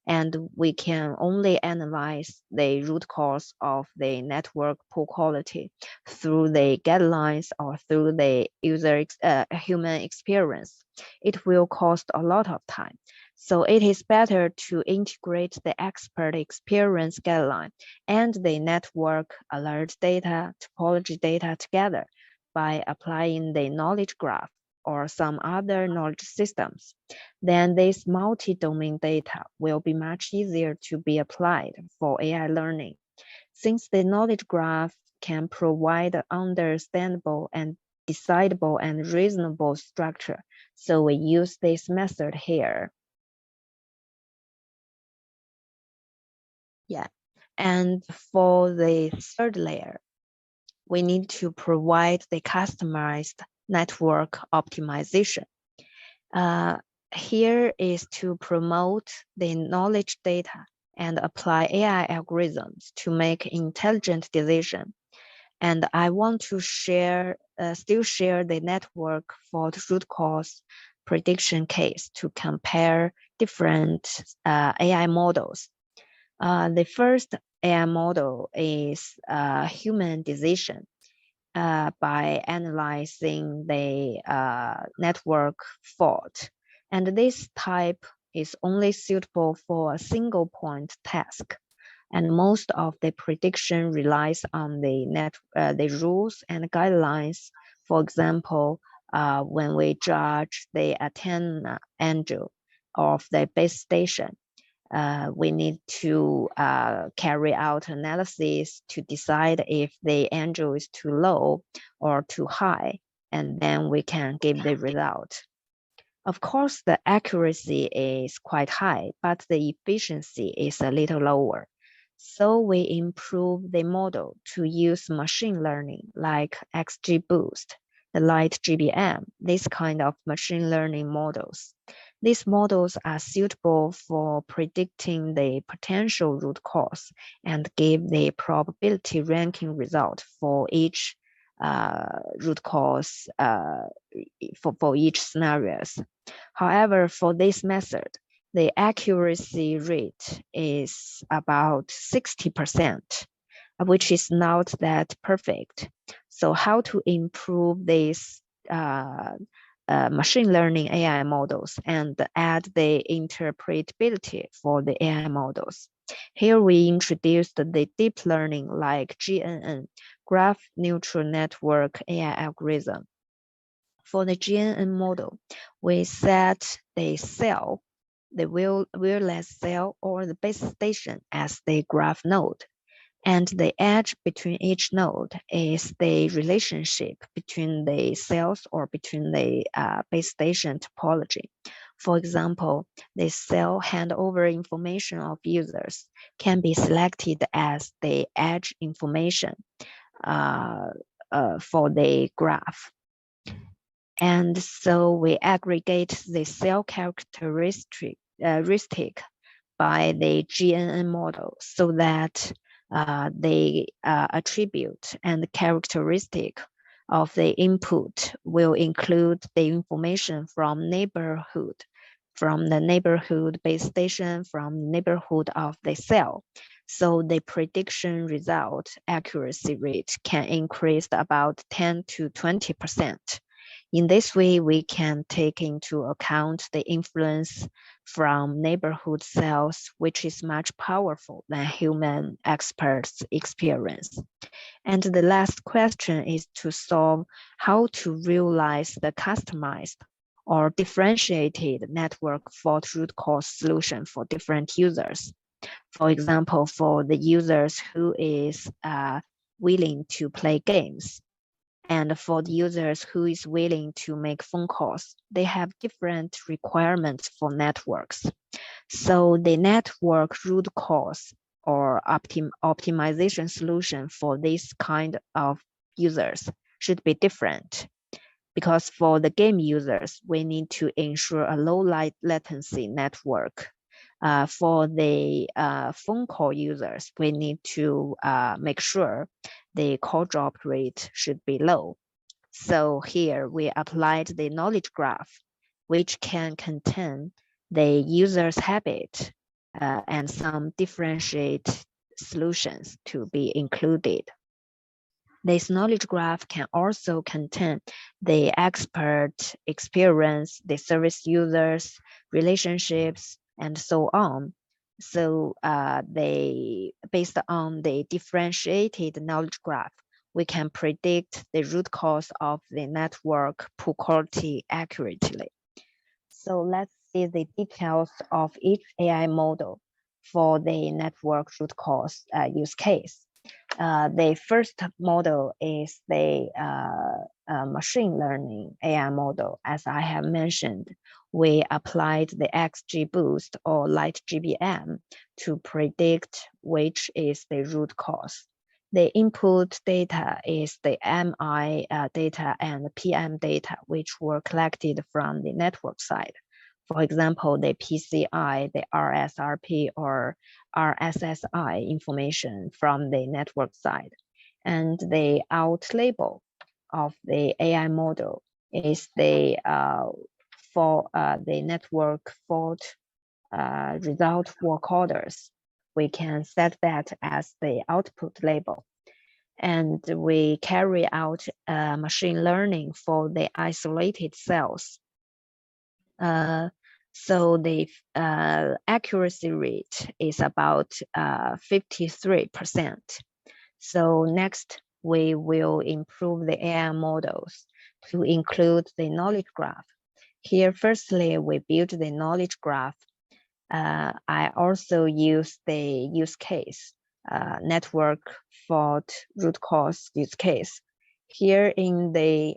and we can only analyze the root cause of the network poor quality through the guidelines or through the human experience. It will cost a lot of time. So it is better to integrate the expert experience guideline and the network alert data, topology data together by applying the knowledge graph or some other knowledge systems. Then this multi-domain data will be much easier to be applied for AI learning. Since the knowledge graph can provide understandable and decidable and reasonable structure, so we use this method here. Yeah, and for the third layer, we need to provide the customized network optimization. Here is to promote the knowledge data and apply AI algorithms to make intelligent decisions. And I want to still share the network fault root cause prediction case to compare different AI models. The first AI model is human decision. By analyzing the network fault. And this type is only suitable for a single point task. And most of the prediction relies on the rules and guidelines. For example, when we judge the antenna angle of the base station, we need to carry out analysis to decide if the angle is too low or too high, and then we can give the result. Of course, the accuracy is quite high, but the efficiency is a little lower. So we improve the model to use machine learning like XGBoost, the Light GBM, this kind of machine learning models. These models are suitable for predicting the potential root cause and give the probability ranking result for each root cause for each scenarios. However, for this method, the accuracy rate is about 60%, which is not that perfect. So how to improve these machine learning AI models and add the interpretability for the AI models. Here we introduced the deep learning like GNN, Graph Neural Network AI algorithm. For the GNN model, we set the cell, the wireless cell or the base station as the graph node. And the edge between each node is the relationship between the cells or between the base station topology. For example, the cell handover information of users can be selected as the edge information for the graph. And so we aggregate the cell characteristic by the GNN model so that the attribute and characteristic of the input will include the information from the neighborhood base station, from neighborhood of the cell. So the prediction result accuracy rate can increase about 10 to 20%. In this way, we can take into account the influence from neighborhood cells, which is much powerful than human experts' experience. And the last question is to solve how to realize the customized or differentiated network fault root cause solution for different users. For example, for the users who is willing to play games, and for the users who is willing to make phone calls, they have different requirements for networks. So the network root cause or optimization solution for this kind of users should be different. Because for the game users, we need to ensure a low latency network. For the phone call users, we need to make sure the call drop rate should be low. So here we applied the knowledge graph, which can contain the user's habit and some differentiate solutions to be included. This knowledge graph can also contain the expert experience, the service users, relationships, and so on. So based on the differentiated knowledge graph, we can predict the root cause of the network poor quality accurately. So let's see the details of each AI model for the network root cause use case. The first model is the machine learning AI model. As I have mentioned, we applied the XGBoost or Light GBM to predict which is the root cause. The input data is the MI data and PM data, which were collected from the network side. For example, the PCI, the RSRP, or RSSI information from the network side. And the out label of the AI model is the for the network fault result work orders. We can set that as the output label. And we carry out machine learning for the isolated cells. So the accuracy rate is about 53%. So next, we will improve the AI models to include the knowledge graph. Here, firstly, we build the knowledge graph. I also use the use case, network fault root cause use case. Here in the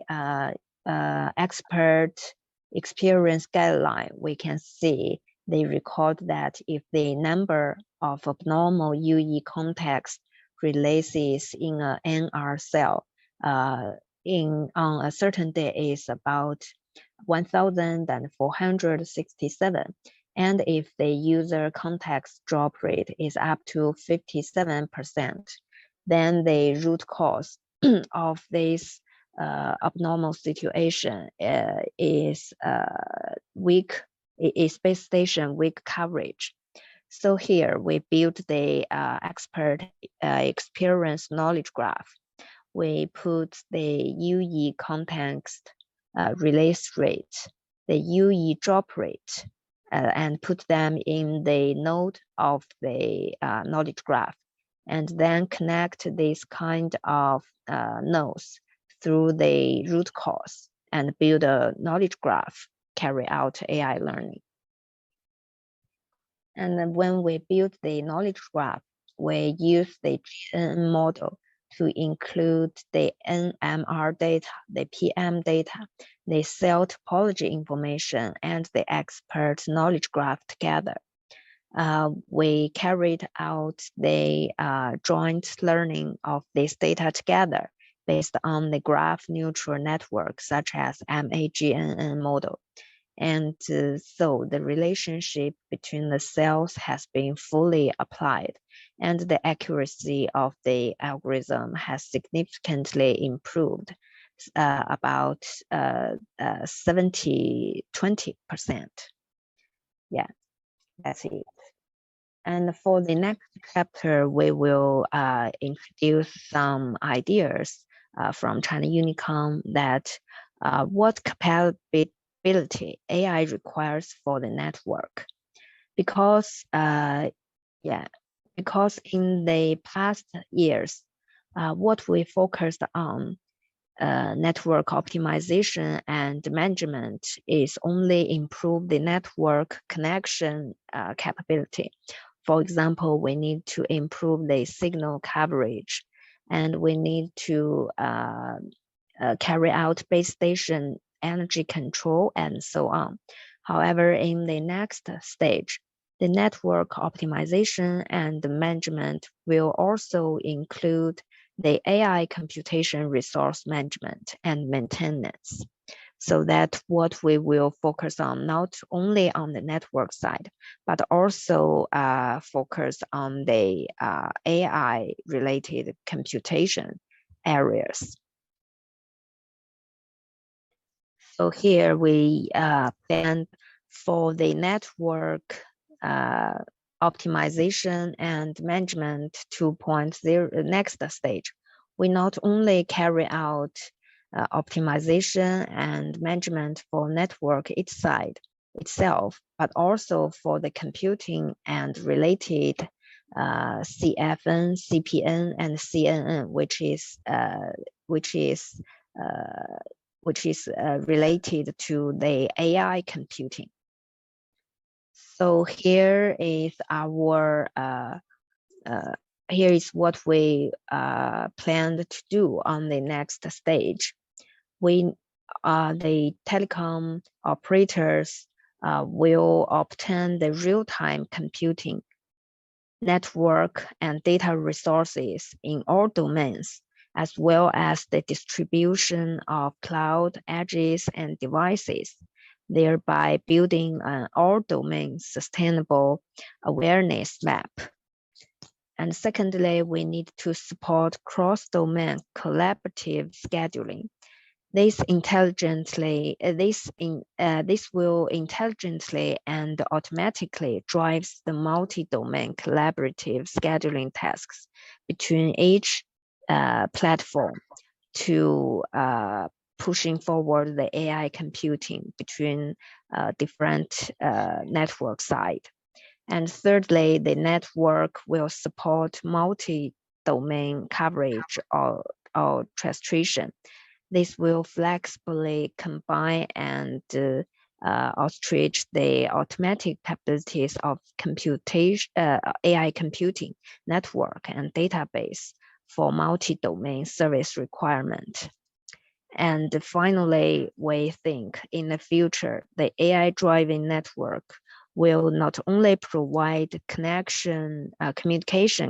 expert experience guideline, we can see they record that if the number of abnormal UE context releases in an NR cell on a certain day is about 1,467. And if the user context drop rate is up to 57%, then the root cause of this abnormal situation is weak, is base station weak coverage. So here we built the expert experience knowledge graph. We put the UE context release rate, the UE drop rate, and put them in the node of the knowledge graph, and then connect this kind of nodes through the root cause and build a knowledge graph, carry out AI learning. And then when we build the knowledge graph, we use the GNN model to include the NMR data, the PM data, the cell topology information, and the expert knowledge graph together. We carried out the joint learning of this data together based on the graph neutral network, such as MAGNN model. And so the relationship between the cells has been fully applied, and the accuracy of the algorithm has significantly improved, about 20%. Yeah, that's it. And for the next chapter, we will introduce some ideas from China Unicom that what capability AI requires for the network, because because in the past years, what we focused on network optimization and management is only improve the network connection capability. For example, we need to improve the signal coverage, and we need to carry out base station energy control, and so on. However, in the next stage, the network optimization and management will also include the AI computation resource management and maintenance. So that what we will focus on, not only on the network side, but also focus on the AI related computation areas. So here we plan for the network optimization and management 2.0 next stage. We not only carry out optimization and management for network itself, but also for the computing and related CFN, CPN, and CNN, which is related to the AI computing. So here is our here is what we planned to do on the next stage. We the telecom operators will obtain the real-time computing network and data resources in all domains, as well as the distribution of cloud edges and devices, thereby building an all-domain sustainable awareness map. And secondly, we need to support cross-domain collaborative scheduling. This will intelligently and automatically drives the multi-domain collaborative scheduling tasks between each platform to pushing forward the AI computing between different network side. And thirdly, the network will support multi-domain coverage or orchestration. This will flexibly combine and ostrich the automatic capabilities of computation, AI computing, network, and database for multi-domain service requirement. And finally, we think in the future, the AI-driven network will not only provide communication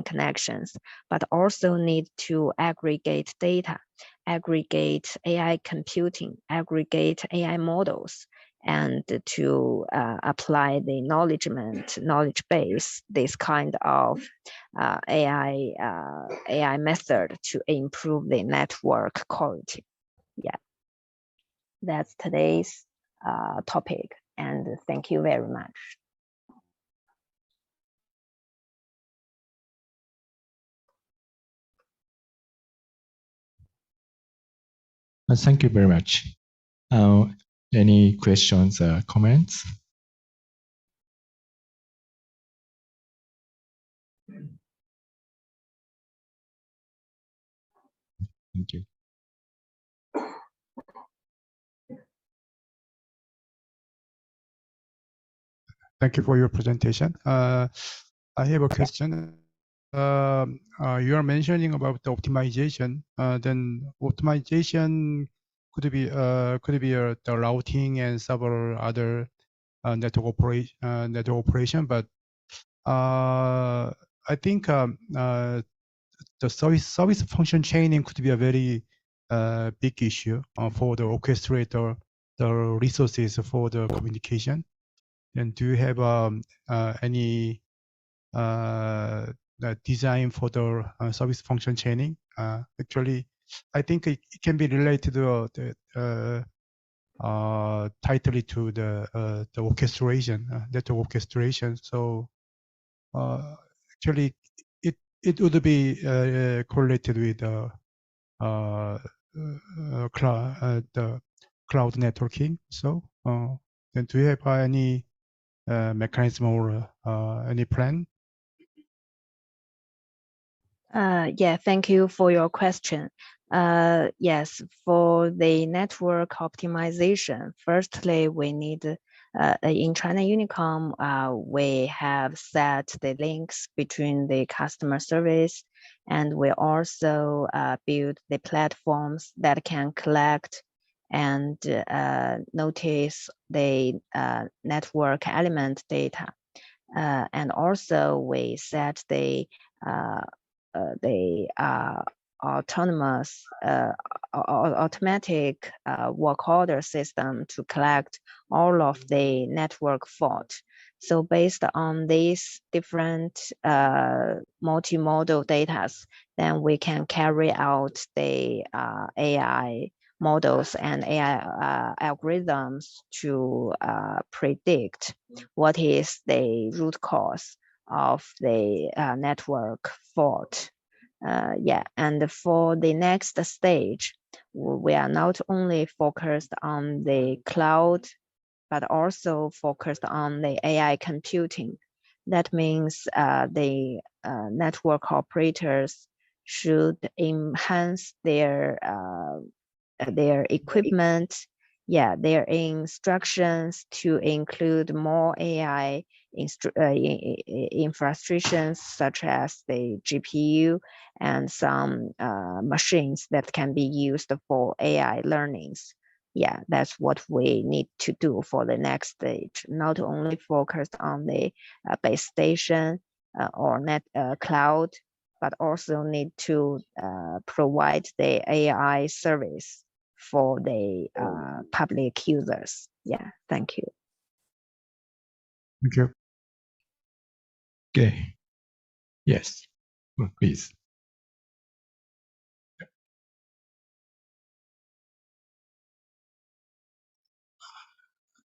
connections, but also need to aggregate data, aggregate AI computing, aggregate AI models, and to apply the knowledge base, this kind of AI method to improve the network quality. Yeah, that's today's topic, and thank you very much. Thank you very much. Any questions or comments? Thank you. Thank you for your presentation. I have a question. You are mentioning about the optimization. Then optimization could be the routing and several other network operation. But I think the service function chaining could be a very big issue for the orchestrator, the resources for the communication. And do you have any design for the service function chaining? Actually, I think it can be related to tightly to the orchestration, network orchestration. So actually, it would be correlated with the cloud networking. So then do you have any mechanism or any plan? Yeah, thank you for your question. Yes, for the network optimization, firstly, we need in China Unicom, we have set the links between the customer service, and we also build the platforms that can collect and notice the network element data. And also we set the autonomous automatic work order system to collect all of the network fault. So based on these different multimodal data, then we can carry out the AI models and AI algorithms to predict what is the root cause of the network fault. Yeah, and for the next stage, we are not only focused on the cloud, but also focused on the AI computing. That means the network operators should enhance their equipment, yeah, their instructions to include more AI infrastructures such as the GPU and some machines that can be used for AI learnings. Yeah, that's what we need to do for the next stage, not only focused on the base station or net cloud, but also need to provide the AI service for the public users. Yeah, thank you. Thank you. Okay. Yes, please.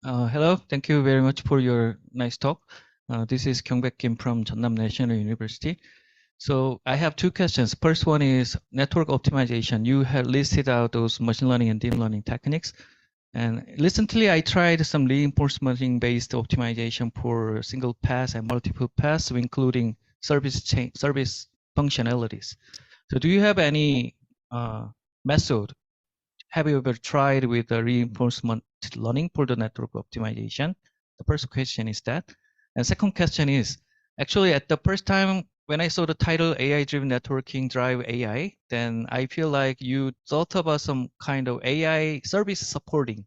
Hello, thank you very much for your nice talk. This is Kyung-baek Kim from Jeonnam National University. So I have two questions. First one is network optimization. You have listed out those machine learning and deep learning techniques. And recently I tried some reinforcement-based optimization for single pass and multiple pass, including service functionalities. So do you have any method? Have you ever tried with the reinforcement learning for the network optimization? The first question is that. And second question is, actually at the first time when I saw the title AI-driven networking drive AI, then I feel like you thought about some kind of AI service supporting.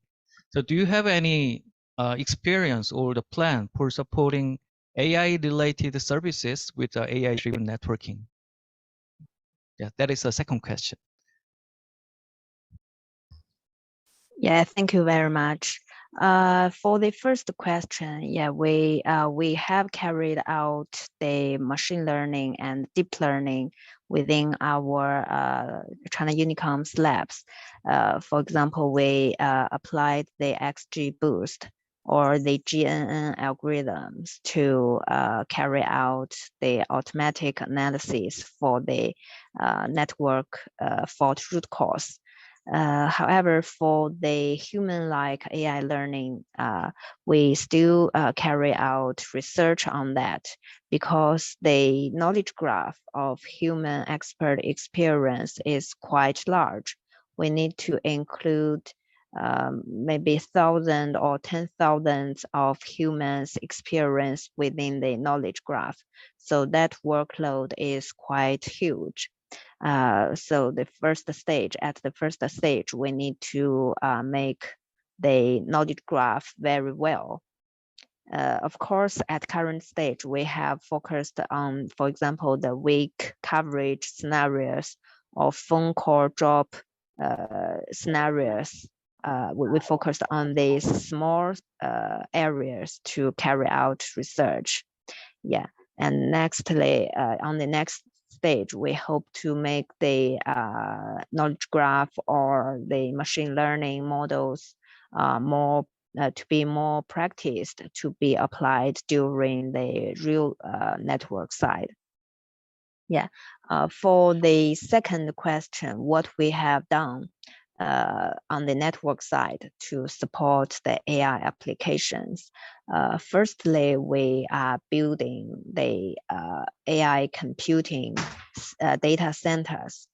So do you have any experience or the plan for supporting AI-related services with AI-driven networking? Yeah, that is the second question. Yeah, thank you very much. For the first question, yeah, we have carried out the machine learning and deep learning within our China Unicom's labs. For example, we applied the XGBoost or the GNN algorithms to carry out the automatic analysis for the network fault root cause. However, for the human-like AI learning, we still carry out research on that because the knowledge graph of human expert experience is quite large. We need to include maybe 1,000 or 10,000 of humans' experience within the knowledge graph. So that workload is quite huge. So at the first stage, we need to make the knowledge graph very well. Of course, at current stage, we have focused on, for example, the weak coverage scenarios or phone call drop scenarios. We focused on these small areas to carry out research. Yeah, and nextly, on the next stage, we hope to make the knowledge graph or the machine learning models more to be more practiced to be applied during the real network side. Yeah, for the second question, what we have done on the network side to support the AI applications. Firstly, we are building the AI computing data centers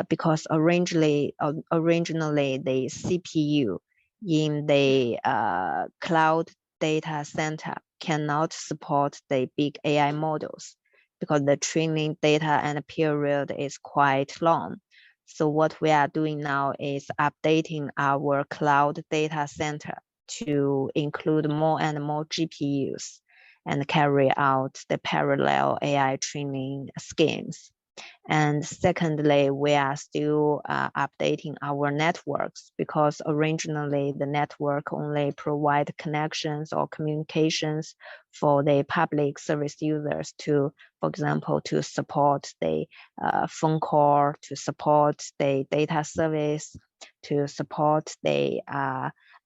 because originally the CPU in the cloud data center cannot support the big AI models because the training data and period is quite long. So what we are doing now is updating our cloud data center to include more and more GPUs and carry out the parallel AI training schemes. And secondly, we are still updating our networks because originally the network only provide connections or communications for the public service users to, for example, to support the phone call, to support the data service, to support the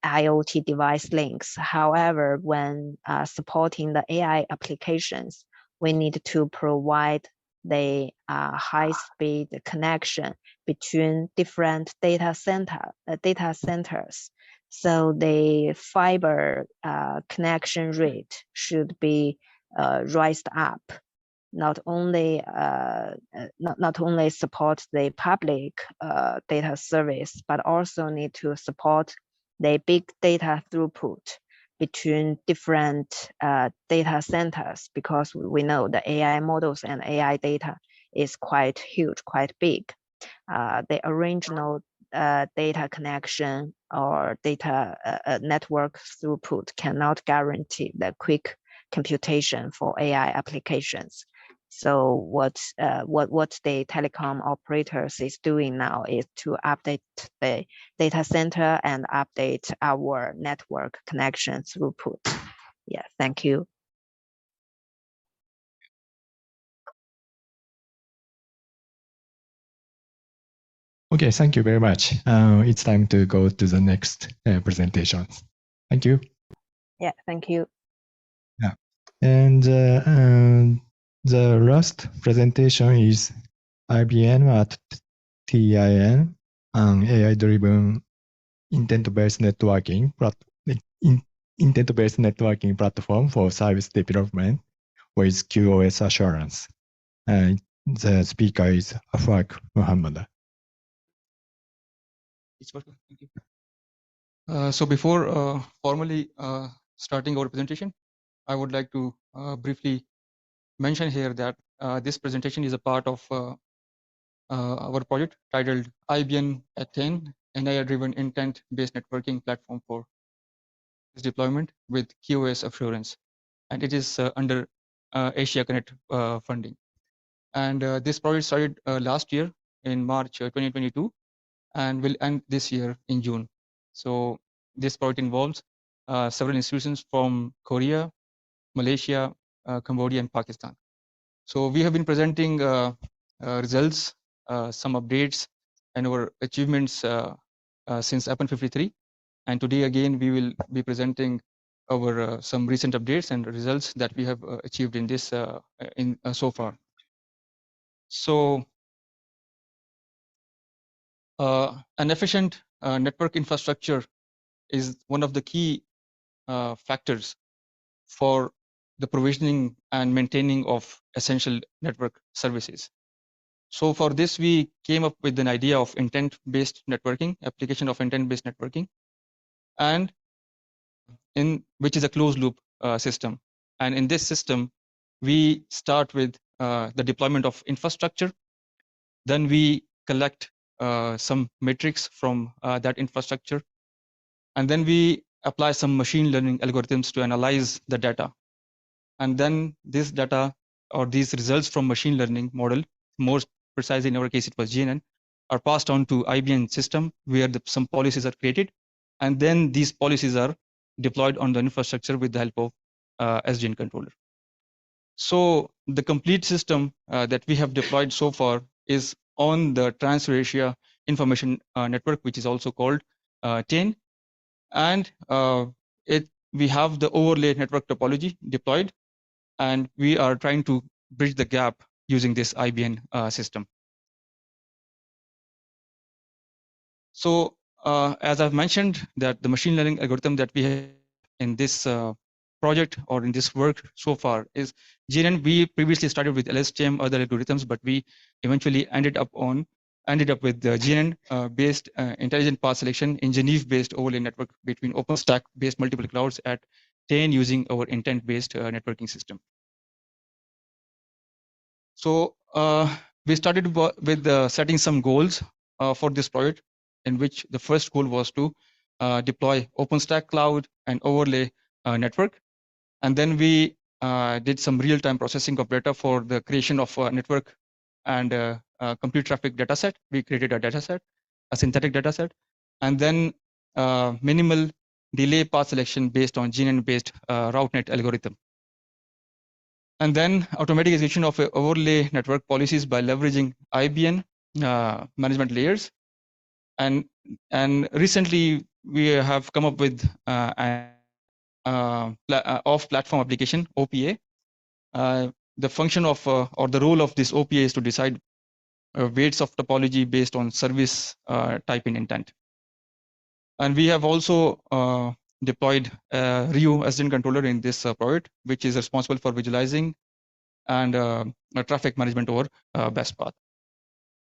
IoT device links. However, when supporting the AI applications, we need to provide the high-speed connection between different data centers. So the fiber connection rate should be raised up. Not only support the public data service, but also need to support the big data throughput between different data centers, because we know the AI models and AI data is quite huge, quite big. The original data connection or data network throughput cannot guarantee the quick computation for AI applications. So what the telecom operators is doing now is to update the data center and update our network connection throughput. Yeah, thank you. Okay, thank you very much. It's time to go to the next presentation. Thank you. Yeah, thank you. Yeah. And the last presentation is IBM at TIN, an AI-driven intent-based networking platform for service development with QoS assurance. The speaker is Afaq Muhammad. It's working. Thank you. So before formally starting our presentation, I would like to briefly mention here that this presentation is a part of our project titled IBM at 10, an AI-driven intent-based networking platform for deployment with QoS assurance, and it is under Asia Connect funding. And this project started last year in March 2022 and will end this year in June. So this project involves several institutions from Korea, Malaysia, Cambodia, and Pakistan. So we have been presenting results, some updates, and our achievements since APAN53. And today again we will be presenting our some recent updates and results that we have achieved in this so far. So an efficient network infrastructure is one of the key factors for the provisioning and maintaining of essential network services. So for this, we came up with an idea of intent-based networking, application of intent-based networking, and which is a closed loop system. And in this system, we start with the deployment of infrastructure. Then we collect some metrics from that infrastructure. And then we apply some machine learning algorithms to analyze the data. And then this data or these results from machine learning model, more precisely in our case, it was GNN, are passed on to IBM system where some policies are created. And then these policies are deployed on the infrastructure with the help of SDN controller. So the complete system that we have deployed so far is on the Trans-Eurasia Information Network, which is also called TAIN. And we have the overlay network topology deployed, and we are trying to bridge the gap using this IBM system. So as I've mentioned, that the machine learning algorithm that we have in this project or in this work so far is GNN. We previously started with LSTM, other algorithms, but we eventually ended up with the GNN based intelligent path selection in Geneve based overlay network between OpenStack based multiple clouds at 10 using our intent based networking system. So we started with setting some goals for this project, in which the first goal was to deploy OpenStack cloud and overlay network. And then we did some real-time processing of data for the creation of a network and compute traffic dataset. We created a dataset, a synthetic dataset, and then minimal delay path selection based on GNN-based RouteNet algorithm. And then automatic execution of overlay network policies by leveraging IBM management layers. And recently we have come up with an off-platform application, OPA. The function of or the role of this OPA is to decide weights of topology based on service type in intent. And we have also deployed Rio SDN controller in this project, which is responsible for visualizing and traffic management over best path.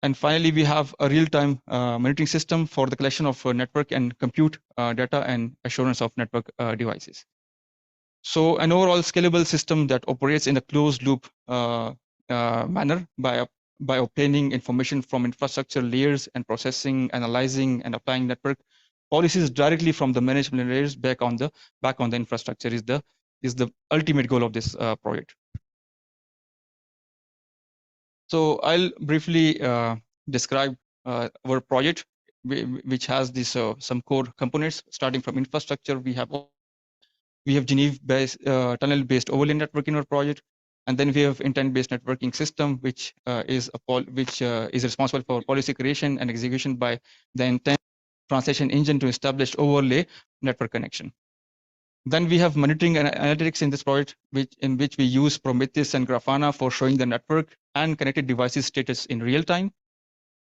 And finally, we have a real-time monitoring system for the collection of network and compute data and assurance of network devices. So an overall scalable system that operates in a closed loop manner by obtaining information from infrastructure layers and processing, analyzing, and applying network policies directly from the management layers back on the infrastructure is the ultimate goal of this project. So I'll briefly describe our project, which has these some core components. Starting from infrastructure, we have Geneve-based tunnel-based overlay network in our project, and then we have intent-based networking system, which is responsible for policy creation and execution by the intent translation engine to establish overlay network connection. Then we have monitoring and analytics in this project, in which we use Prometheus and Grafana for showing the network and connected devices status in real time.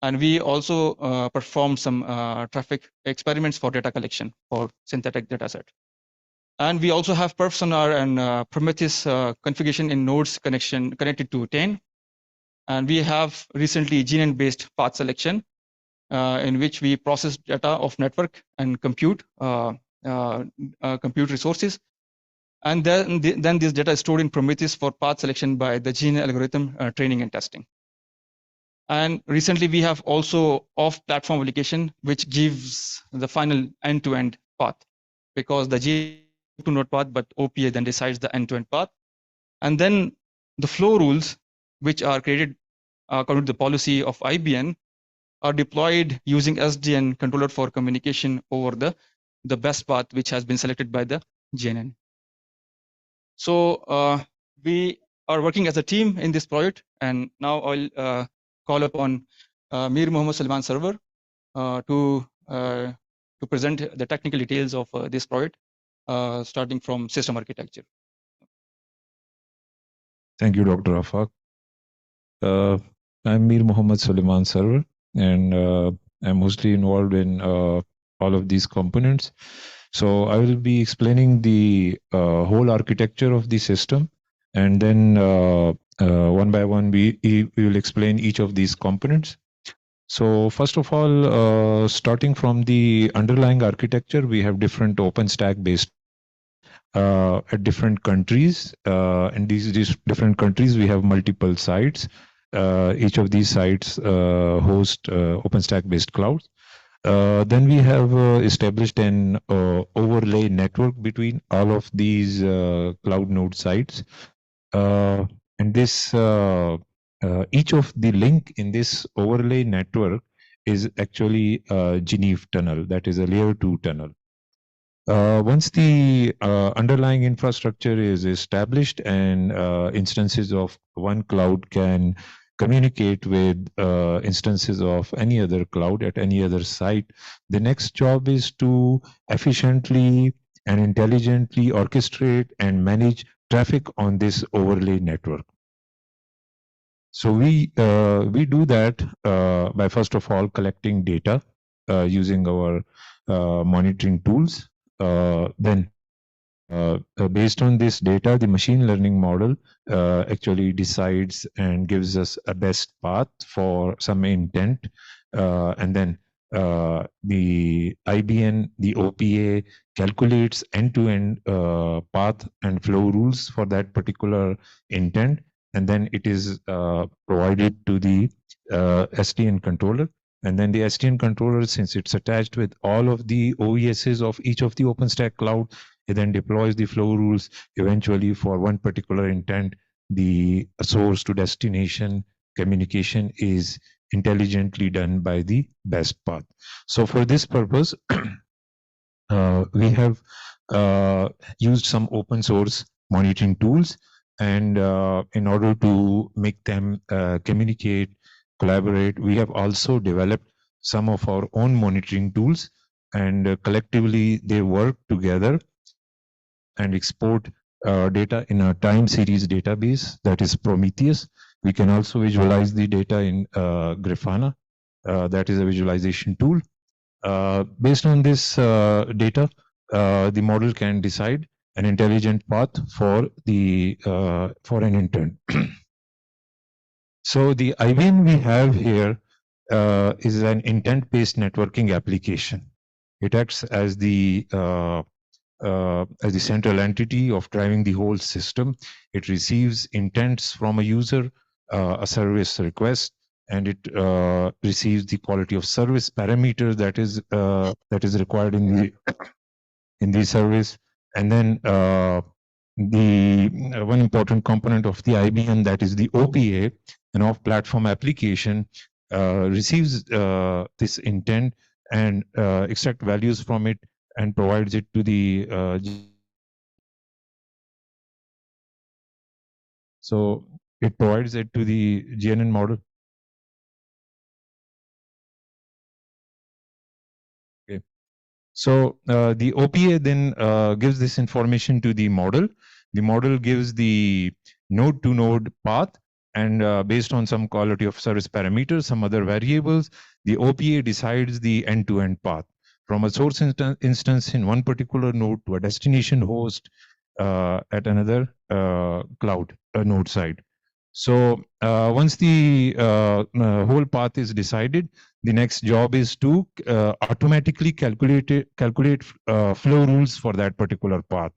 And we also perform some traffic experiments for data collection for synthetic dataset. And we also have perf sonar and Prometheus configuration in nodes connected to TAIN. And we have recently GNN-based path selection, in which we process data of network and compute resources. And then this data is stored in Prometheus for path selection by the GNN algorithm training and testing. And recently we have also off-platform application, which gives the final end-to-end path, because the GNN to node path, but OPA then decides the end-to-end path. And then the flow rules, which are created according to the policy of IBM, are deployed using SDN controller for communication over the best path, which has been selected by the GNN. So we are working as a team in this project, and now I'll call upon Mir Mohammad Salman Sarwar to present the technical details of this project, starting from system architecture. Thank you, Dr. Afaq. I'm Mir Mohammad Suleiman Sarwar, and I'm mostly involved in all of these components. So I will be explaining the whole architecture of the system, and then one by one we will explain each of these components. So first of all, starting from the underlying architecture, we have different OpenStack based at different countries. In these different countries, we have multiple sites. Each of these sites host OpenStack based clouds. Then we have established an overlay network between all of these cloud node sites. And this each of the link in this overlay network is actually a Geneve tunnel, that is a layer 2 tunnel. Once the underlying infrastructure is established and instances of one cloud can communicate with instances of any other cloud at any other site, the next job is to efficiently and intelligently orchestrate and manage traffic on this overlay network. So we do that by first of all collecting data using our monitoring tools. Then based on this data, the machine learning model actually decides and gives us a best path for some intent. And then the IBN, the OPA calculates end-to-end path and flow rules for that particular intent. And then it is provided to the SDN controller. And then the SDN controller, since it's attached with all of the OESs of each of the OpenStack cloud, it then deploys the flow rules eventually for one particular intent. The source to destination communication is intelligently done by the best path. So for this purpose, we have used some open source monitoring tools, and in order to make them communicate, collaborate, we have also developed some of our own monitoring tools, and collectively they work together and export data in a time series database, that is Prometheus. We can also visualize the data in Grafana, that is a visualization tool. Based on this data, the model can decide an intelligent path for the for an intent. So the IBM we have here is an intent-based networking application. It acts as the central entity of driving the whole system. It receives intents from a user, a service request, and it receives the quality of service parameter that is required in the service. And then the one important component of the IBM, that is the OPA, an off-platform application, receives this intent and extract values from it and provides it to the so it provides it to the GNN model. Okay. So the OPA then gives this information to the model. The model gives the node-to-node path, and based on some quality of service parameters, some other variables, the OPA decides the end-to-end path from a source instance in one particular node to a destination host at another cloud node side. So once the whole path is decided, the next job is to automatically calculate flow rules for that particular path.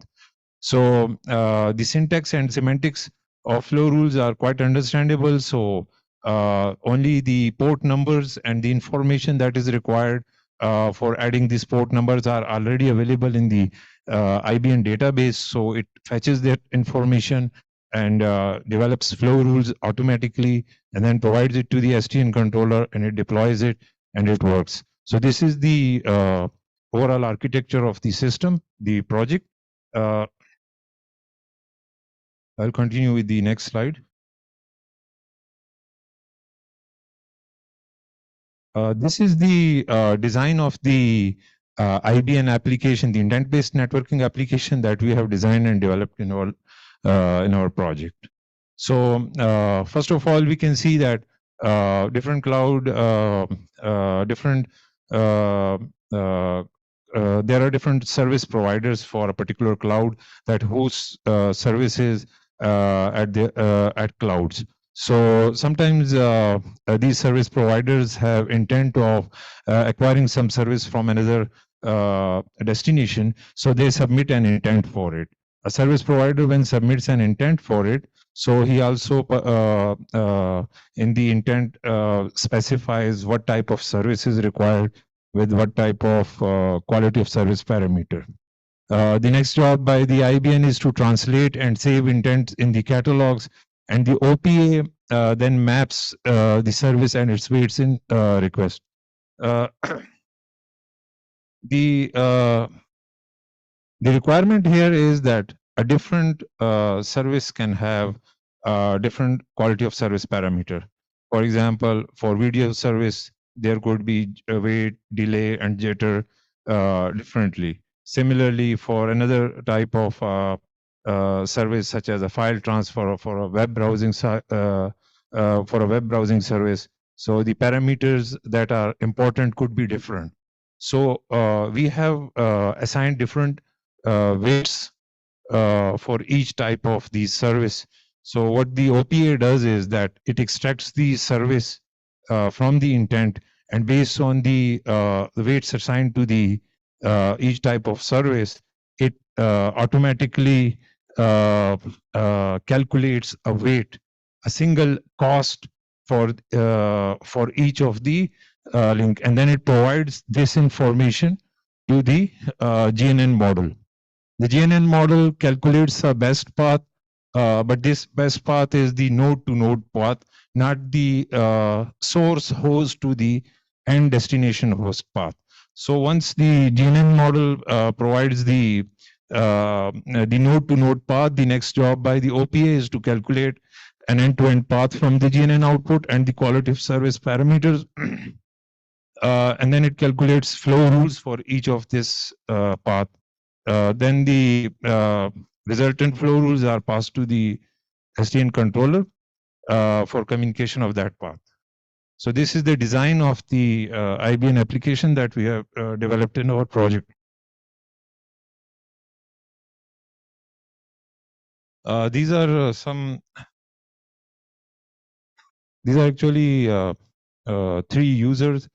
So the syntax and semantics of flow rules are quite understandable. So only the port numbers and the information that is required for adding these port numbers are already available in the IBM database. So it fetches that information and develops flow rules automatically, and then provides it to the SDN controller, and it deploys it, and it works. So this is the overall architecture of the system, the project. I'll continue with the next slide. This is the design of the IBM application, the intent-based networking application that we have designed and developed in our project. So first of all, we can see that different cloud, different there are different service providers for a particular cloud that hosts services at clouds. So sometimes these service providers have intent of acquiring some service from another destination, so they submit an intent for it. A service provider, when submits an intent for it, so he also in the intent specifies what type of service is required with what type of quality of service parameter. The next job by the IBN is to translate and save intent in the catalogs, and the OPA then maps the service and its weights in request. The requirement here is that a different service can have different quality of service parameter. For example, for video service, there could be a wait, delay, and jitter differently. Similarly, for another type of service, such as a file transfer for a web browsing service, so the parameters that are important could be different. So we have assigned different weights for each type of these service. So what the OPA does is that it extracts the service from the intent, and based on the weights assigned to the each type of service, it automatically calculates a weight, a single cost for each of the link, and then it provides this information to the GNN model. The GNN model calculates a best path, but this best path is the node-to-node path, not the source host to the end destination host path. So once the GNN model provides the node-to-node path, the next job by the OPA is to calculate an end-to-end path from the GNN output and the quality of service parameters. And then it calculates flow rules for each of this path. Then the resultant flow rules are passed to the SDN controller for communication of that path. So this is the design of the IBN application that we have developed in our project. These are actually 3 users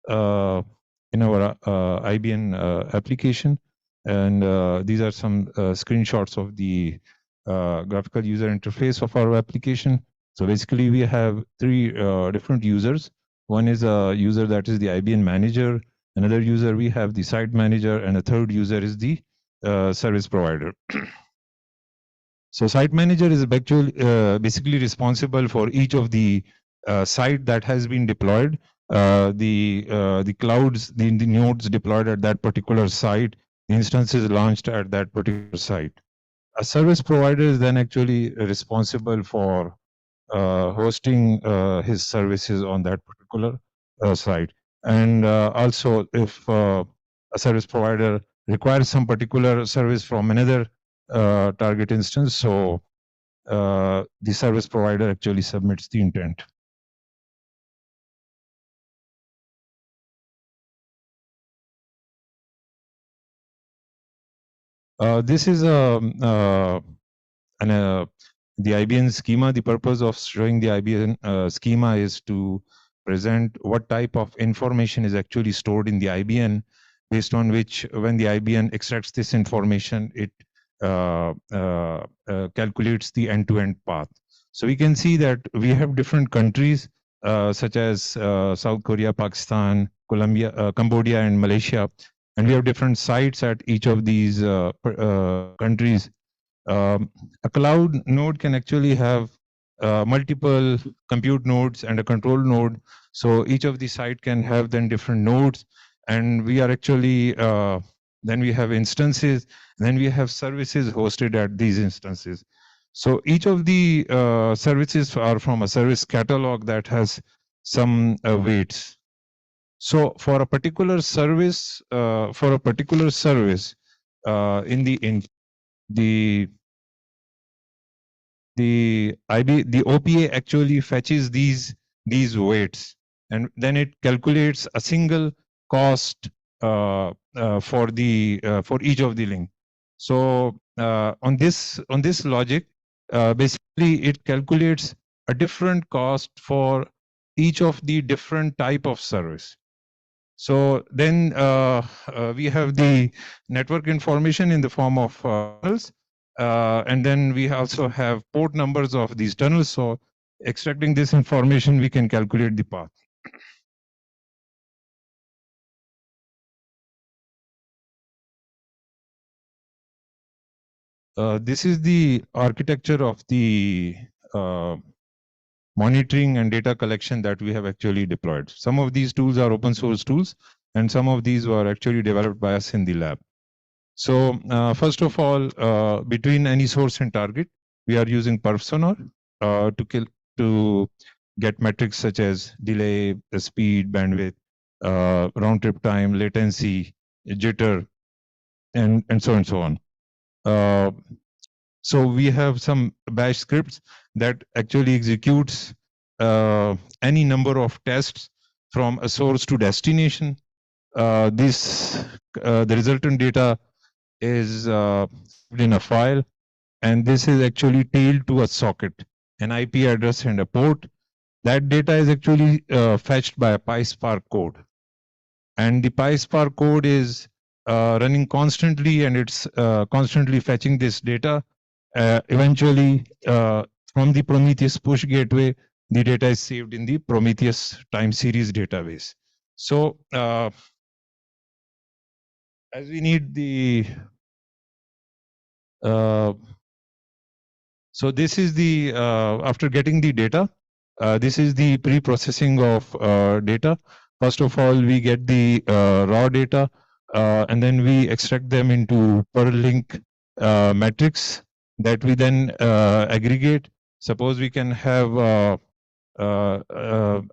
in our IBN application, and these are some screenshots of the graphical user interface of our application. So basically, we have 3 different users. One is a user that is the IBN manager. Another user, we have the site manager, and a third user is the service provider. So site manager is actually basically responsible for each of the site that has been deployed, the clouds, the nodes deployed at that particular site, the instances launched at that particular site. A service provider is then actually responsible for hosting his services on that particular site. And also, if a service provider requires some particular service from another target instance, so the service provider actually submits the intent. This is the IBN schema. The purpose of showing the IBN schema is to present what type of information is actually stored in the IBN, based on which, when the IBN extracts this information, it calculates the end-to-end path. So we can see that we have different countries such as South Korea, Pakistan, Cambodia, and Malaysia, and we have different sites at each of these countries. A cloud node can actually have multiple compute nodes and a control node. So each of the site can have then different nodes, and we are actually then we have instances, then we have services hosted at these instances. So each of the services are from a service catalog that has some weights. So for a particular service, in the OPA actually fetches these these weights, and then it calculates a single cost for each of the link. So on this logic, basically it calculates a different cost for each of the different type of service. So then we have the network information in the form of tunnels, and then we also have port numbers of these tunnels. So extracting this information, we can calculate the path. This is the architecture of the monitoring and data collection that we have actually deployed. Some of these tools are open source tools, and some of these were actually developed by us in the lab. So first of all, between any source and target, we are using perf sonar to get metrics such as delay, the speed, bandwidth, round trip time, latency, jitter, and so on and so on. So we have some bash scripts that actually executes any number of tests from a source to destination. The resultant data is in a file, and this is actually tailed to a socket, an IP address and a port. That data is actually fetched by a PySpark code, and the PySpark code is running constantly, and it's constantly fetching this data. Eventually, from the Prometheus push gateway, the data is saved in the Prometheus time series database. So as we need the so this is the after getting the data, this is the pre-processing of data. First of all, we get the raw data, and then we extract them into per link metrics that we then aggregate. Suppose we can have a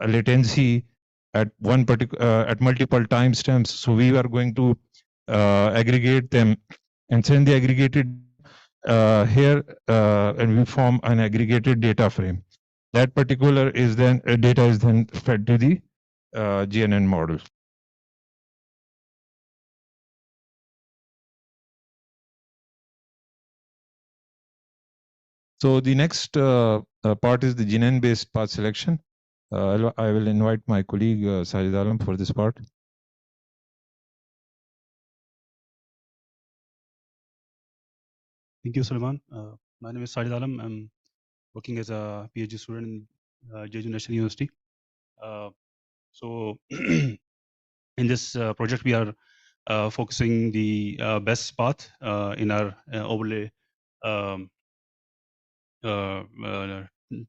latency at at multiple timestamps. So we are going to aggregate them and send the aggregated here, and we form an aggregated data frame. That particular is then data is then fed to the GNN model. So the next part is the GNN based path selection. I will invite my colleague Sajid Alam for this part. Thank you, Sulaiman. My name is Sajid Alam. I'm working as a PhD student in Jeju National University. So in this project, we are focusing the best path in our overlay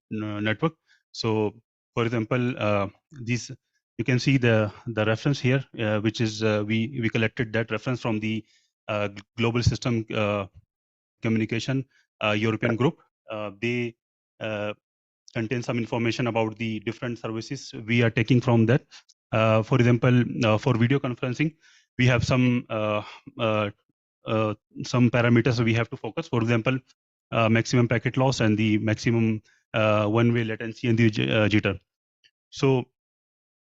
network. So, for example, these you can see the reference here, which is we collected that reference from the global system communication European group. They contain some information about the different services we are taking from that. For example, for video conferencing, we have some parameters we have to focus. For example, maximum packet loss and the maximum one-way latency and the jitter. So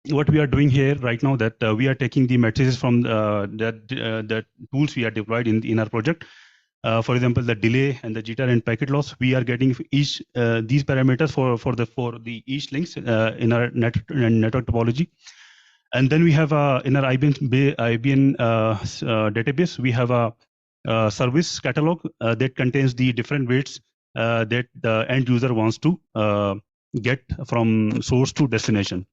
what we are doing here right now, that we are taking the matrices from that tools we are deployed in our project. For example, the delay and the jitter and packet loss, we are getting each these parameters for the each links in our network topology. And then we have in our IBM database, we have a service catalog that contains the different weights that the end user wants to get from source to destination.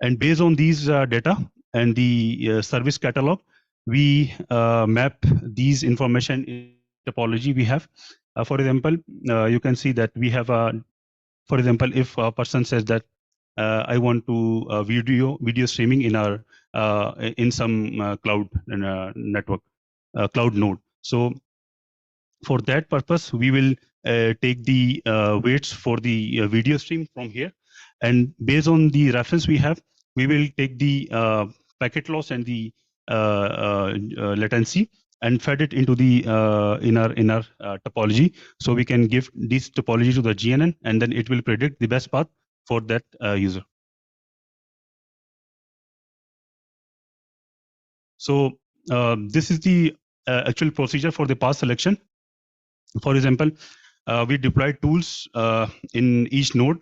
And based on these data and the service catalog, we map these information in topology we have. For example, you can see that we have for example, if a person says that I want to video streaming in our in some cloud network, cloud node. So for that purpose, we will take the weights for the video stream from here, and based on the reference we have, we will take the packet loss and the latency and fed it into the in our topology, so we can give this topology to the GNN, and then it will predict the best path for that user. So this is the actual procedure for the path selection. For example, we deploy tools in each node,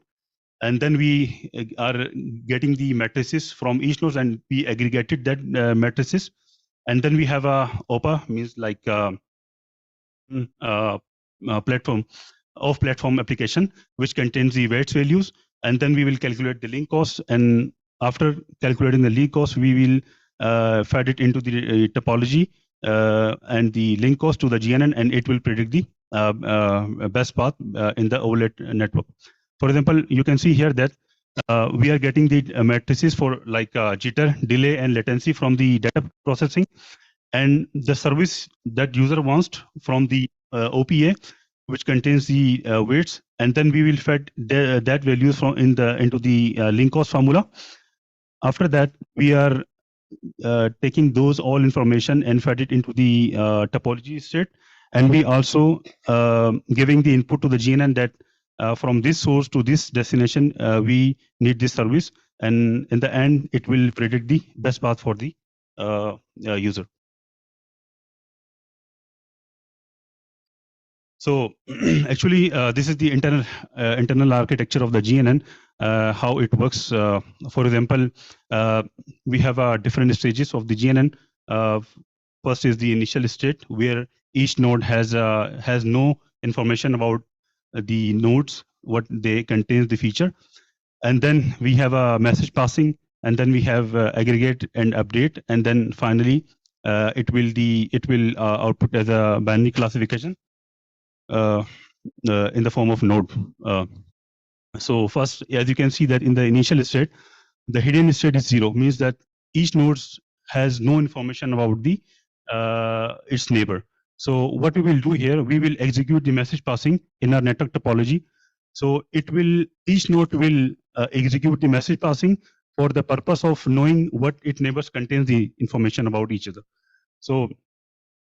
and then we are getting the matrices from each node, and we aggregated that matrices, and then we have a OPA, means like platform application, which contains the weights values, and then we will calculate the link cost, and after calculating the link cost, we will fed it into the topology and the link cost to the GNN, and it will predict the best path in the overlay network. For example, you can see here that we are getting the matrices for like jitter, delay, and latency from the data processing, and the service that user wants from the OPA, which contains the weights, and then we will fed that values from into the link cost formula. After that, we are taking those all information and fed it into the topology state, and we also giving the input to the GNN that from this source to this destination we need this service, and in the end it will predict the best path for the user. So actually, this is the internal architecture of the GNN, how it works. For example, we have different stages of the GNN. First is the initial state, where each node has no information about the nodes, what they contains the feature, and then we have a message passing, and then we have aggregate and update, and then finally it will output as a binary classification in the form of node. So first, as you can see that in the initial state, the hidden state is 0, means that each node has no information about the its neighbor. So what we will do here, we will execute the message passing in our network topology. So each node will execute the message passing for the purpose of knowing what its neighbors contains the information about each other. So,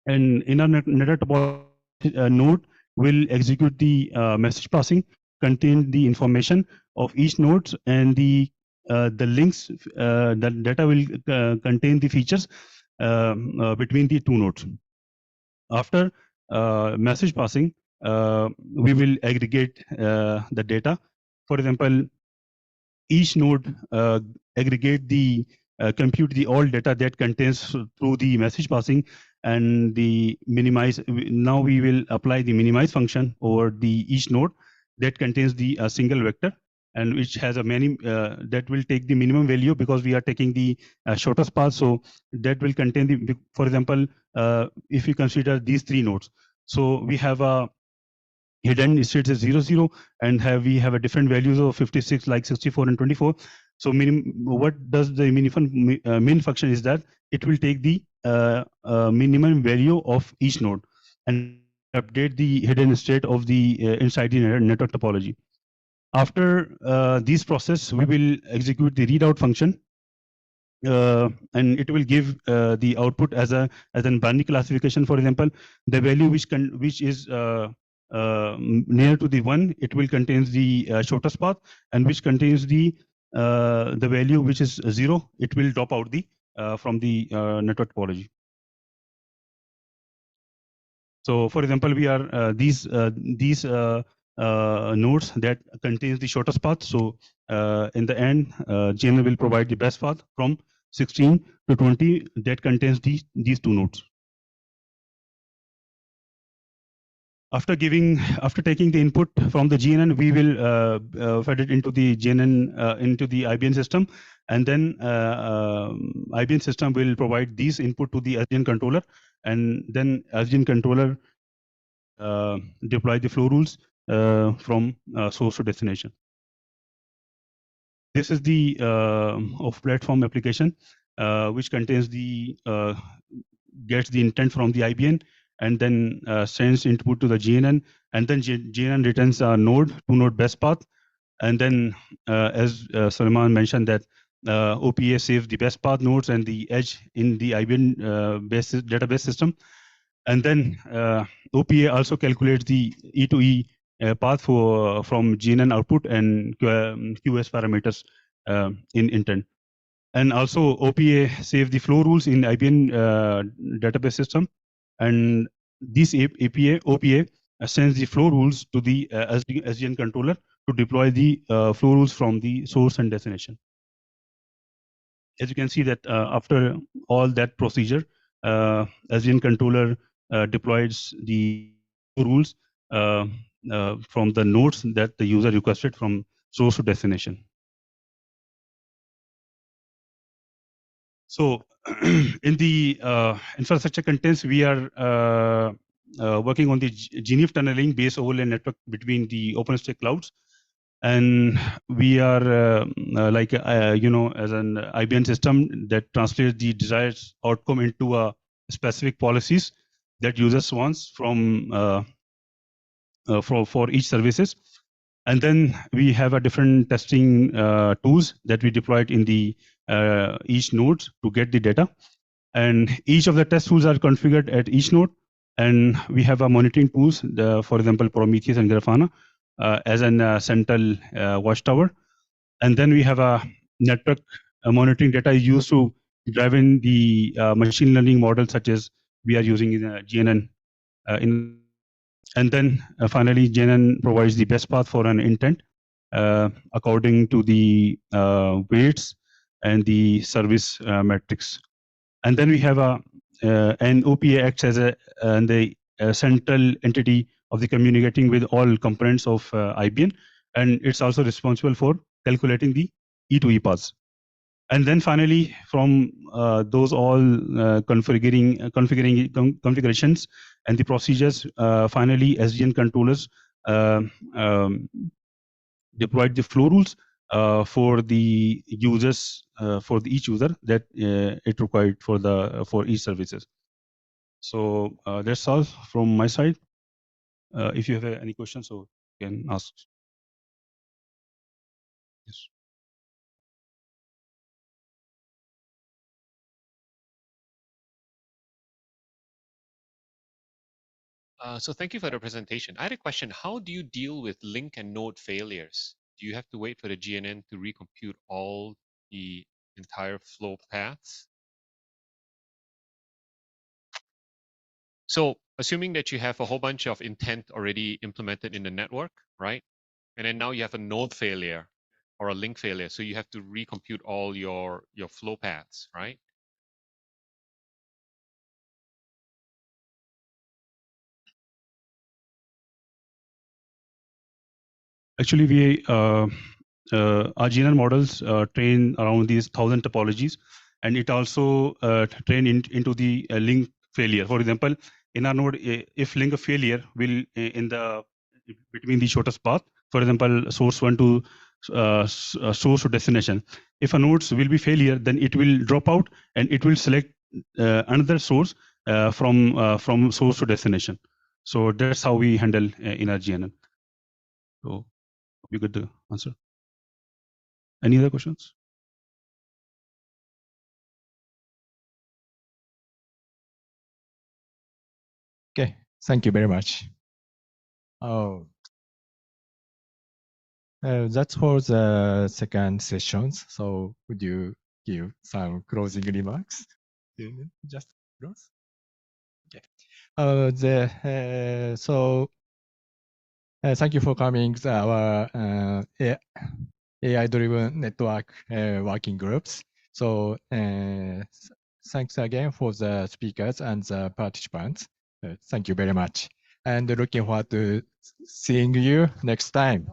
and in our network topology, node will execute the message passing, contain the information of each node, and the links, the data will contain the features between the two nodes. After message passing, we will aggregate the data. For example, each node aggregate the compute the all data that contains through the message passing, and the minimize. Now we will apply the minimize function over the each node that contains the single vector, and which has a many that will take the minimum value, because we are taking the shortest path. So that will contain the, for example, if you consider these three nodes, so we have a hidden states is 0, 0, and we have a different values of 56, like 64 and 24. So what does the min function is that it will take the minimum value of each node and update the hidden state of the inside the network topology. After this process, we will execute the readout function, and it will give the output as an binary classification. For example, the value which is near to the 1, it will contains the shortest path, and which contains the value which is 0, it will drop out the from the network topology. So, for example, we are these nodes that contains the shortest path. So, in the end, GNN will provide the best path from 16 to 20 that contains these two nodes. After taking the input from the GNN, we will fed it into the GNN into the IBN system, and then IBN system will provide these input to the SDN controller, and then SDN controller deploy the flow rules from source to destination. This is the off-platform application, which contains the gets the intent from the IBN, and then sends input to the GNN, and then GNN returns a two-node best path, and then as Salman mentioned that OPA saves the best path nodes and the edge in the IBN database system, and then OPA also calculates the E2E path from GNN output and QoS parameters in intent. And also OPA save the flow rules in IBM database system, and this OPA sends the flow rules to the SDN controller to deploy the flow rules from the source and destination. As you can see that after all that procedure, SDN controller deploys the rules from the nodes that the user requested from source to destination. So in the infrastructure contents, we are working on the GNIF tunneling base overlay network between the OpenStack clouds. And we are as an IBM system that translates the desired outcome into a specific policies that users wants from for each services. And then we have a different testing tools that we deployed in the each node to get the data. And each of the test tools are configured at each node. And we have a monitoring tools, for example, Prometheus and Grafana, as an central watchtower. And then we have a network monitoring data used to drive in the machine learning model, such as we are using in GNN. And then finally, GNN provides the best path for an intent according to the weights and the service metrics. And then we have an OPA acts as the central entity of the communicating with all components of IBM, and it's also responsible for calculating the E2E paths. And then finally, from those all configurations and the procedures, finally SDN controllers deployed the flow rules for the users, for each user that it required for each services. So that's all from my side. If you have any questions, so you can ask. Yes. So thank you for the presentation. I had a question. How do you deal with link and node failures? Do you have to wait for the GNN to recompute all the entire flow paths? So assuming that you have a whole bunch of intent already implemented in the network, right? And then now you have a node failure or a link failure. So you have to recompute all your flow paths, right? Actually, we our GNN models train around these 1,000 topologies, and it also train into the link failure. For example, in our node, if link failure will in the between the shortest path, for example, source one to source to destination. If a nodes will be failure, then it will drop out and it will select another source from source to destination. So that's how we handle in our GNN. So we good to answer. Any other questions? Okay, thank you very much. Oh, that's for the second sessions. So would you give some closing remarks? Just close. Okay. Thank you for coming to our AI-driven network working groups. So thanks again for the speakers and the participants. Thank you very much. And looking forward to seeing you next time.